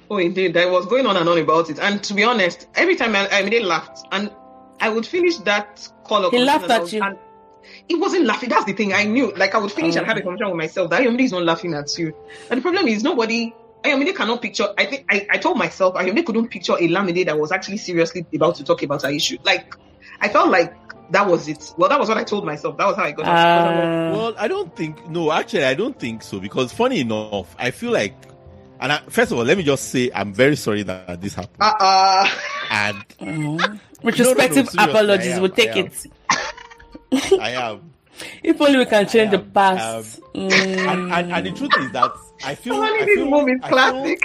Oh, indeed. I was going on and on about it. And to be honest, every time I laughed. And I would finish that call. He laughed at you. And it wasn't laughing. That's the thing. I knew. Like, I would finish and have a conversation with myself. That Ayomide is not laughing at you. And the problem is Ayomide cannot picture. I think I told myself Ayomide couldn't picture a Lamide that was actually seriously about to talk about her issue. Like, I felt like that was it. Well, that was what I told myself. That was how I got it. Well, I don't think so. Because funny enough, I feel like, first of all, let me just say I'm very sorry that this happened. And retrospective apologies, we'll take it. I am. If only we can change the past. And the truth is that I feel this moment classic.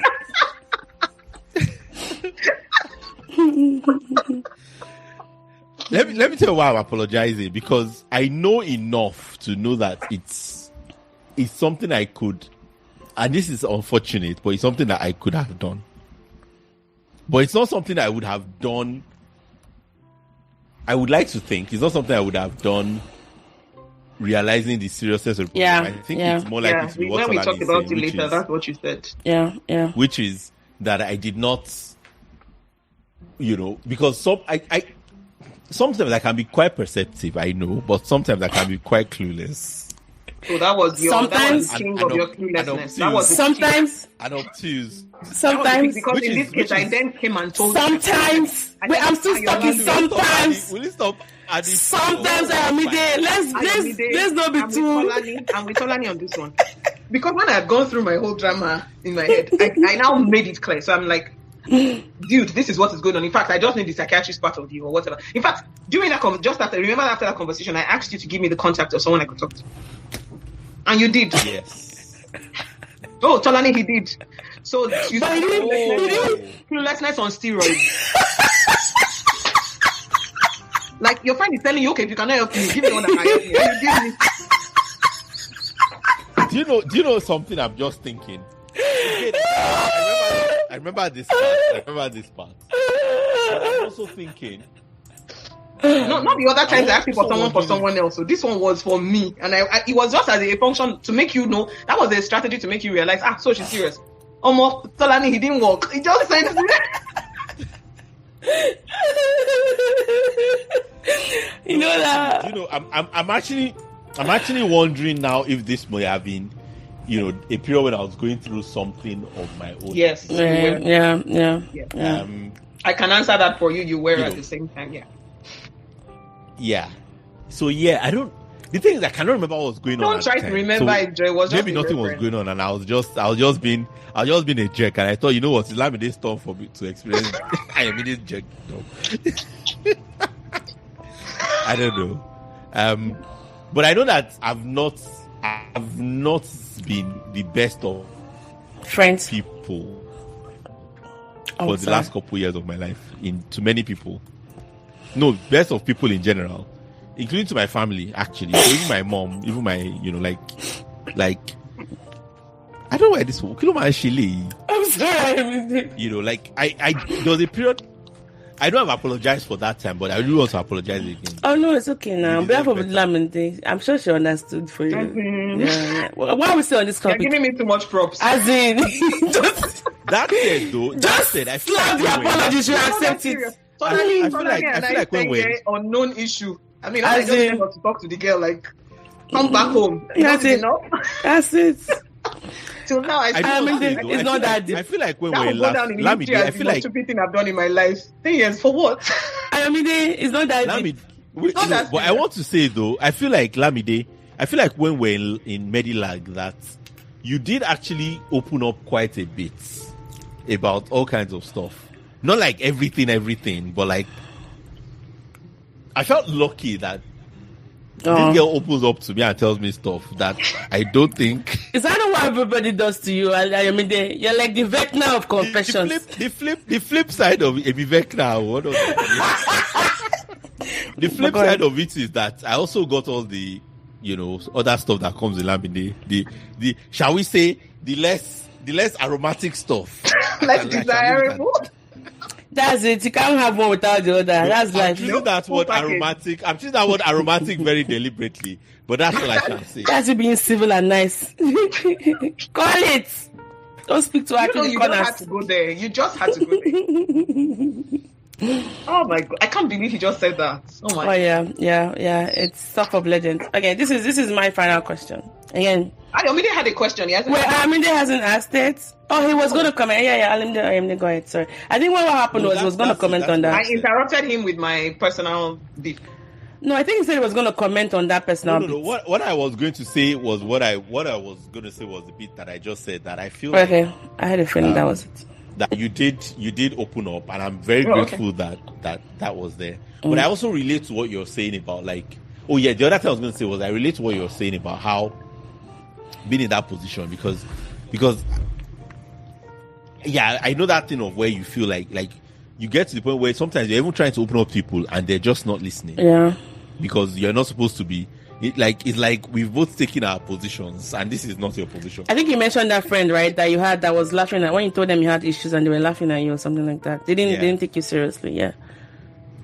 Let me tell you why I'm apologizing, because I know enough to know that it's something I could, and this is unfortunate, but it's something that I could have done. But it's not something I would have done. I would like to think it's not something I would have done realizing the seriousness of the problem. I think it's more likely to be what when we talked about it later, is, that's what you said. Yeah. Which is that I did not, because sometimes I can be quite perceptive, I know, but sometimes I can be quite clueless. So that was the king of your cluelessness. That was sometimes and obtuse. Sometimes, because in this case, I then came and told sometimes. Wait, I'm still talking. Sometimes. Will you stop? Sometimes Ayomide. Let's not be too. I'm with Tolani on this one, because when I had gone through my whole drama in my head, I now made it clear. So I'm like, dude, this is what is going on. In fact, I just need the psychiatrist part of you or whatever. In fact, during that after that conversation, I asked you to give me the contact of someone I could talk to, and you did. Yes. Oh, Tolani, he did. So you cluelessness on steroids. Like, your friend is telling you, okay, if you cannot help me, give me one that can help me. And you give me. Do you know something I'm just thinking? I remember this part. I'm also thinking. No, not the other times I asked you for someone else. So this one was for me, and it was just as a function to make you know. That was a strategy to make you realize. So she's serious. Almost Tolani, he didn't walk. He just said. You know that. I'm actually wondering now if this may have been, a period when I was going through something of my own. Yes. Yeah. I can answer that for you. You were at the same time. Yeah. Yeah. So I don't. The thing is, I cannot remember what was going on. Don't try to remember it, Joy. Was maybe nothing was going on, and I was just being a jerk, and I thought, it's Lamide stuff for me to experience. I am in jerk. No. I don't know. But I know that I've not been the best of friends, people for the last couple years of my life. To many people, no, best of people in general, including to my family, actually. So even my mom, even my, like, I don't know why this one. I'm sorry. There was a period. I know I've apologized for that time, but I really want to apologize again. Oh no, it's okay now. On behalf of Lamide, I'm sure she understood for you. Yeah. Well, why are we still on this topic? You're giving me too much props. As in, that said, though. That said, I feel like the apology, you accept it. I feel like when we're unknown issue. I mean, I just want to talk to the girl. Like, come back home. That's it. That's it. Till now, I don't mean, know, it's not that deep. I feel like when that we're will go last, down in Lamide, history I as the feel most like stupid thing I've done in my life. 10 years for what? I mean, it's not that deep. Lamide, but I want to say though, I feel like Lamide, I feel like when we're in Medilag that you did actually open up quite a bit about all kinds of stuff. Not like everything, but like I felt lucky that this girl opens up to me and tells me stuff that I don't think. Is that not what everybody does to you? I mean, you're like the Vecna of confessions. The flip side of it, Vecna, what of the flip side of it is that I also got all the, other stuff that comes in Lamide. The shall we say the less aromatic stuff. Less desirable. That's it. You can't have one without the other. That's I'm life. choosing that word aromatic. I'm choosing that word aromatic very deliberately. But that's all I can say. That's you being civil and nice. Call it. Don't speak to her. You don't have to go there. You just had to go there. Oh my God. I can't believe he just said that. Oh my God. Yeah. It's stuff of legends. Okay, this is my final question. Again. Alamide had a question. Alamide hasn't asked it. Oh, he was going to comment. Yeah. Alamide, go ahead. Sorry. I think what happened was he was going to comment on that. I interrupted him with my personal beef. No, I think he said he was going to comment on that personal beef. No. What I was going to say was what I was going to say was the bit that I just said that I feel. Okay, like, I had a feeling that was it. That you did open up, and I'm very grateful that was there. But I also relate to what you're saying about like, the other thing I was going to say was I relate to what you're saying about how being in that position because I know that thing of where you feel like you get to the point where sometimes you're even trying to open up people and they're just not listening. Yeah. Because you're not supposed to be. It's like we've both taken our positions and this is not your position. I think you mentioned that friend, right, that you had that was laughing at when you told them you had issues and they were laughing at you or something like that. They didn't take you seriously.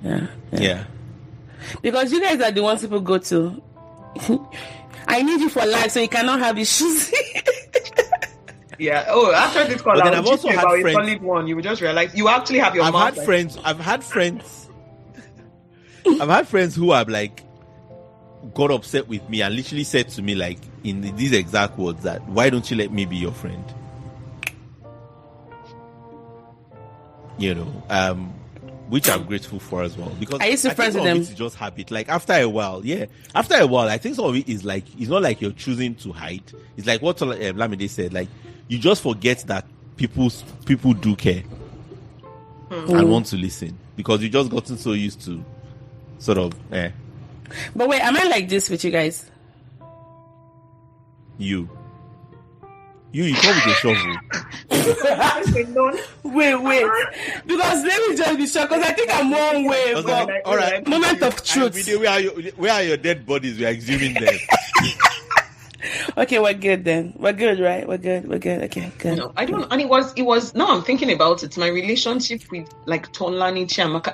Yeah. Because you guys are the ones people go to. I need you for life so you cannot have issues. Yeah. Oh, after this call, I've also had about friends. A solid one. You will just realize you actually have your. I've had friends who have like got upset with me and literally said to me like in these exact words that why don't you let me be your friend? Which I'm grateful for as well because I used to friends with them. It's just habit. Like after a while, I think some of it is like it's not like you're choosing to hide. It's like what Lamide said. Like you just forget that people do care and want to listen because you just gotten so used to sort of. But wait, am I like this with you guys? You come with a shovel. Wait. Because let me just be sure, because I think I'm one way. All right. Moment of truth. Where are your dead bodies? We are exhuming them. Okay, we're good then. We're good, right? We're good. Okay, good. No, I don't. And it was. Now I'm thinking about it. My relationship with like Tonlani Chiamaka,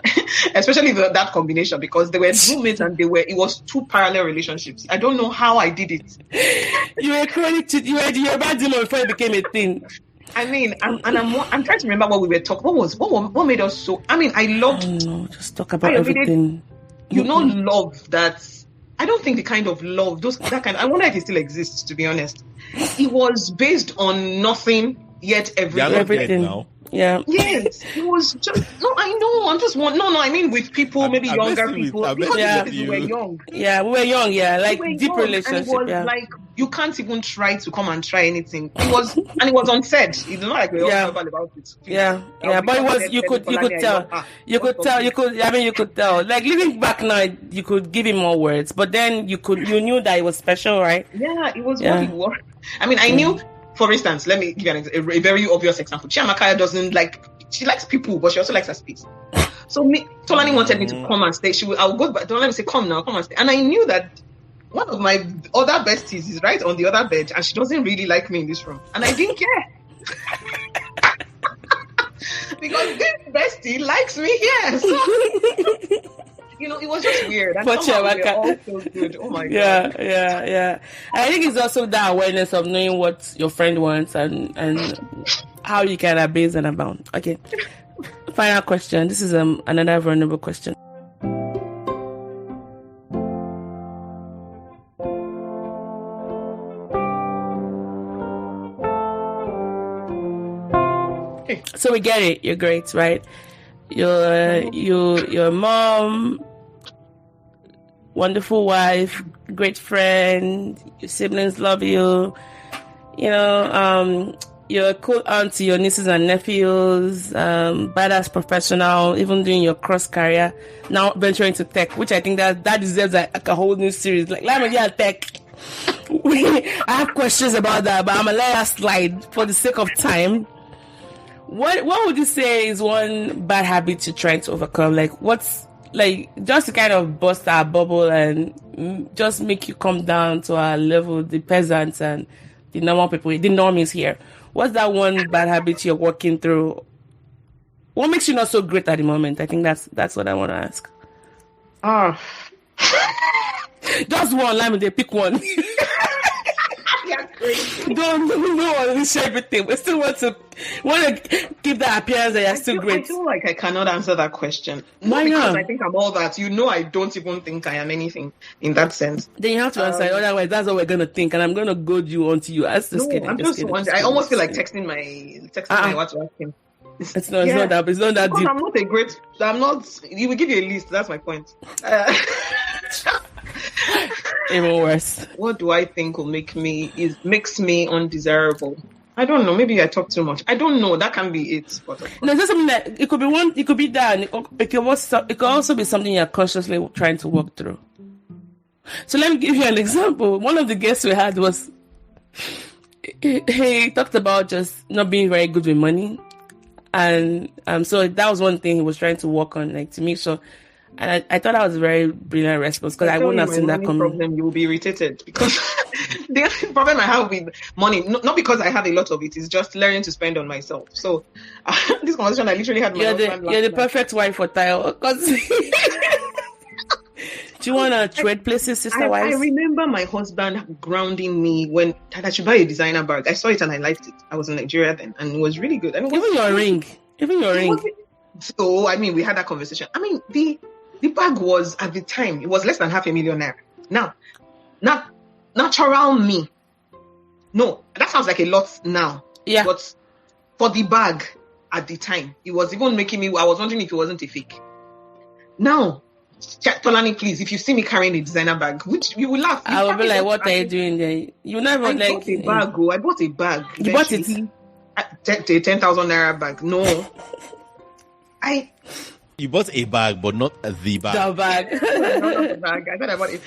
especially that combination, because they were roommates and it was two parallel relationships. I don't know how I did it. You were chronic. You were the bad demon before it became a thing. I mean, I'm trying to remember what we were talking. What made us so? I mean, I loved. I don't know. Just talk about everything. Love that. I don't think the kind of love, I wonder if it still exists, to be honest. It was based on nothing, yet everything. Now. Yeah. Yes, it was just, I know, I mean with people, maybe younger people. Because we were young. Yeah, we were young, like we deep relationship. And it was like, you can't even try to come and try anything. It was unsaid. It's not like we all verbal about it. Yeah, but it was, you could tell. Like living back now, you could give him more words, but then you knew that it was special, right? Yeah, it was what it was. I mean, I knew. For instance, let me give you a very obvious example. Chiamaka she likes people, but she also likes her space. So Tolani wanted me to come and stay. I'll go back. Don't let me say, come and stay. And I knew that one of my other besties is right on the other bed, and she doesn't really like me in this room. And I didn't care. Because this bestie likes me here. So, it was just weird. And somehow we were all so good. Oh my God. Yeah. I think it's also that awareness of knowing what your friend wants and how you can abase and abound. Okay. Final question. This is another vulnerable question. So we get it. You're great, right? You're a mom, wonderful wife, great friend. Your siblings love you. You're a cool aunt to your nieces and nephews. Badass professional, even doing your cross career. Now venturing to tech, which I think that deserves like a whole new series. Like, let me get tech. I have questions about that, but I'm gonna let that slide for the sake of time. What would you say is one bad habit you're trying to overcome? Like, what's like just to kind of bust our bubble and just make you come down to our level, the peasants and the normal people, the normies here. What's that one bad habit you're working through? What makes you not so great at the moment? I think that's what I want to ask. Just one, Lamide, pick one. Don't share everything. We still want to keep that appearance that you're still great. I feel like I cannot answer that question. Why not? Because I think I'm all that. I don't even think I am anything in that sense. Then you have to answer. Otherwise, that's what we're gonna think, and I'm gonna goad you until you ask this. I almost feel like texting my what to ask him. It's not that deep. I'm not a great. I'm not. He will give you a list. That's my point. Even worse. What do I think will makes me undesirable? I don't know. Maybe I talk too much. I don't know. That can be it. But no, it's just something that it could be one. It could be that. It could also be something you're consciously trying to work through. So let me give you an example. One of the guests we had was he talked about just not being very good with money, and so that was one thing he was trying to work on, like to make sure. And I thought that was a very brilliant response because I wouldn't have seen that coming. Problem, you will be irritated because the only problem I have with money, not because I have a lot of it, is just learning to spend on myself. So this conversation, I literally had my husband. You're the perfect wife for Tayo. Do you want to trade places, sister-wise? I remember my husband grounding me when I should buy a designer bag. I saw it and I liked it. I was in Nigeria then, and it was really good. I mean, even your ring. So we had that conversation. I mean, the bag was, at the time, it was less than $500,000. Now, not natural me. No, that sounds like a lot now. Yeah. But for the bag at the time, it was even making me, I was wondering if it wasn't a fake. Now, Tolani, please, if you see me carrying a designer bag, which you will laugh. I will be like, what are you doing there? You never I bought a bag. You bought it? A 10,000 naira bag. No. You bought a bag, but not the bag. The bag. Not the bag. I thought I bought it.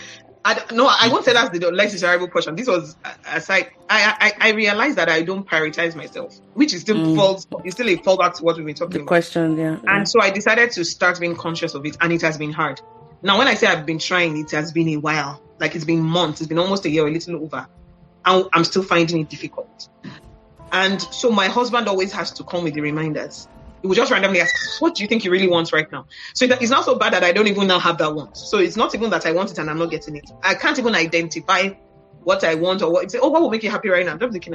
I won't say that's the less desirable portion. This was aside. I realized that I don't prioritize myself, which is still falls. It's still a fallback to what we've been talking about. The question, yeah. And so I decided to start being conscious of it, and it has been hard. Now, when I say I've been trying, it has been a while. Like it's been months. It's been almost a year, a little over. And I'm still finding it difficult. And so my husband always has to come with the reminders. He will just randomly ask, what do you think you really want right now? So it's not so bad that I don't even now have that want. So it's not even that I want it and I'm not getting it. I can't even identify what I want or what. Say, what will make you happy right now? I'm just thinking,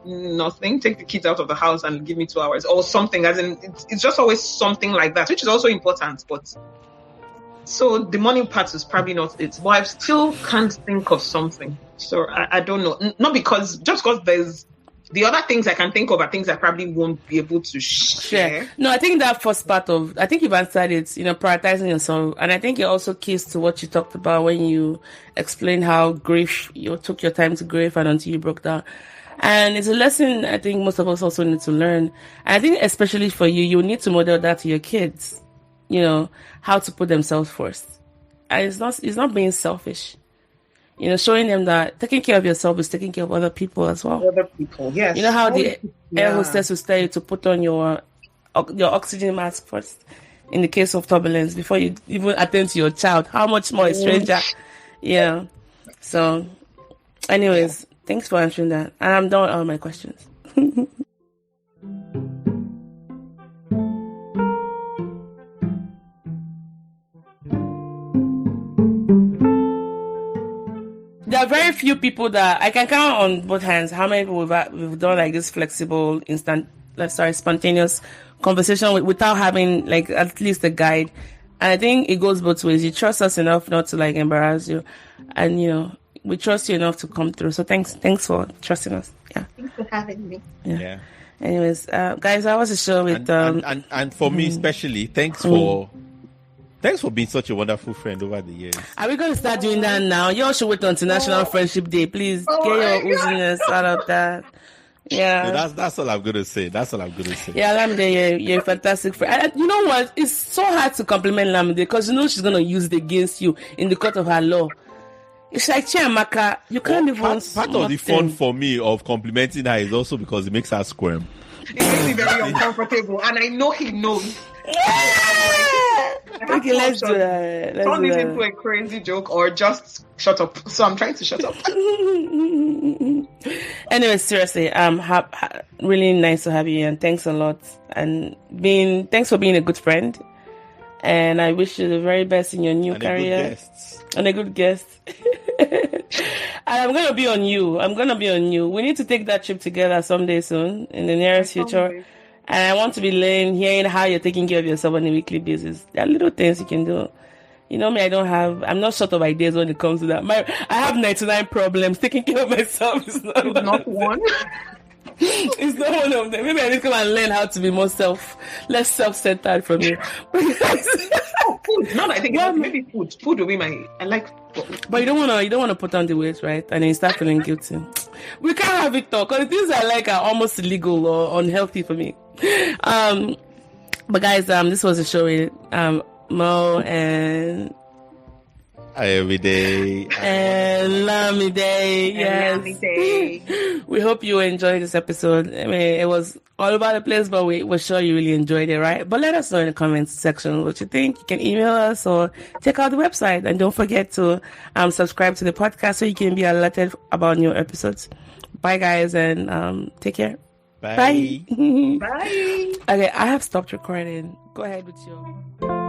nothing. Take the kids out of the house and give me 2 hours or something. As in, it's just always something like that, which is also important. But so the money part is probably not it. But I still can't think of something. So I don't know. Not because there's the other things I can think of are things I probably won't be able to share. No, I think that first part I think you've answered it, prioritizing yourself. And I think it also keys to what you talked about when you explained how grief, you took your time to grieve and until you broke down. And it's a lesson I think most of us also need to learn. And I think especially for you need to model that to your kids, how to put themselves first. And it's not being selfish. Showing them that taking care of yourself is taking care of other people as well. Other people, yes. You know how the air hostess will tell you to put on your oxygen mask first in the case of turbulence before you even attend to your child. How much more a stranger? Yeah. So, anyways, thanks for answering that. And I'm done with all my questions. There are very few people that I can count on both hands how many people we've done like this flexible, spontaneous conversation without having like at least a guide. And I think it goes both ways. You trust us enough not to like embarrass you, and we trust you enough to come through. So thanks for trusting us. Yeah. Thanks for having me. Yeah. Anyways, guys, I was a show with and for me especially, thanks for being such a wonderful friend over the years. Are we going to start doing that now? You all should wait until National Friendship Day. Please get your ooziness out of that. Yeah. That's all I'm going to say. Yeah, Lamide, you're a fantastic friend. And you know what? It's so hard to compliment Lamide because you know she's going to use it against you in the court of her law. It's like Chiamaka. You can't even... Part of the fun for me of complimenting her is also because it makes her squirm. It makes me very uncomfortable, and I know he knows. Okay, let's do that. Turn this into a crazy joke or just shut up. So I'm trying to shut up. Anyway, seriously, really nice to have you, and thanks a lot. And thanks for being a good friend. And I wish you the very best in your new career. And a good guest. And I'm gonna be on you. We need to take that trip together someday soon in the nearest future. And I want to be hearing how you're taking care of yourself on a weekly basis. There are little things you can do. You know me, I'm not short of ideas when it comes to that. I have 99 problems. Taking care of myself is not one. It's not one of them. Maybe I need to come and learn how to be less self-centered from you. Food. Now that I think maybe food. Food will be I like food. But you don't want to put on the weight, right? And then you start feeling guilty. We can't have it though, because the things I like are almost illegal or unhealthy for me. But guys, this was a show with Mo and every day and Lamide. Yes. We hope you enjoyed this episode. I mean, it was all over the place, but we're sure you really enjoyed it, right? But let us know in the comments section what you think. You can email us or check out the website, and don't forget to subscribe to the podcast so you can be alerted about new episodes. Bye, guys, and take care. Bye. Bye. Okay, I have stopped recording. Go ahead with your...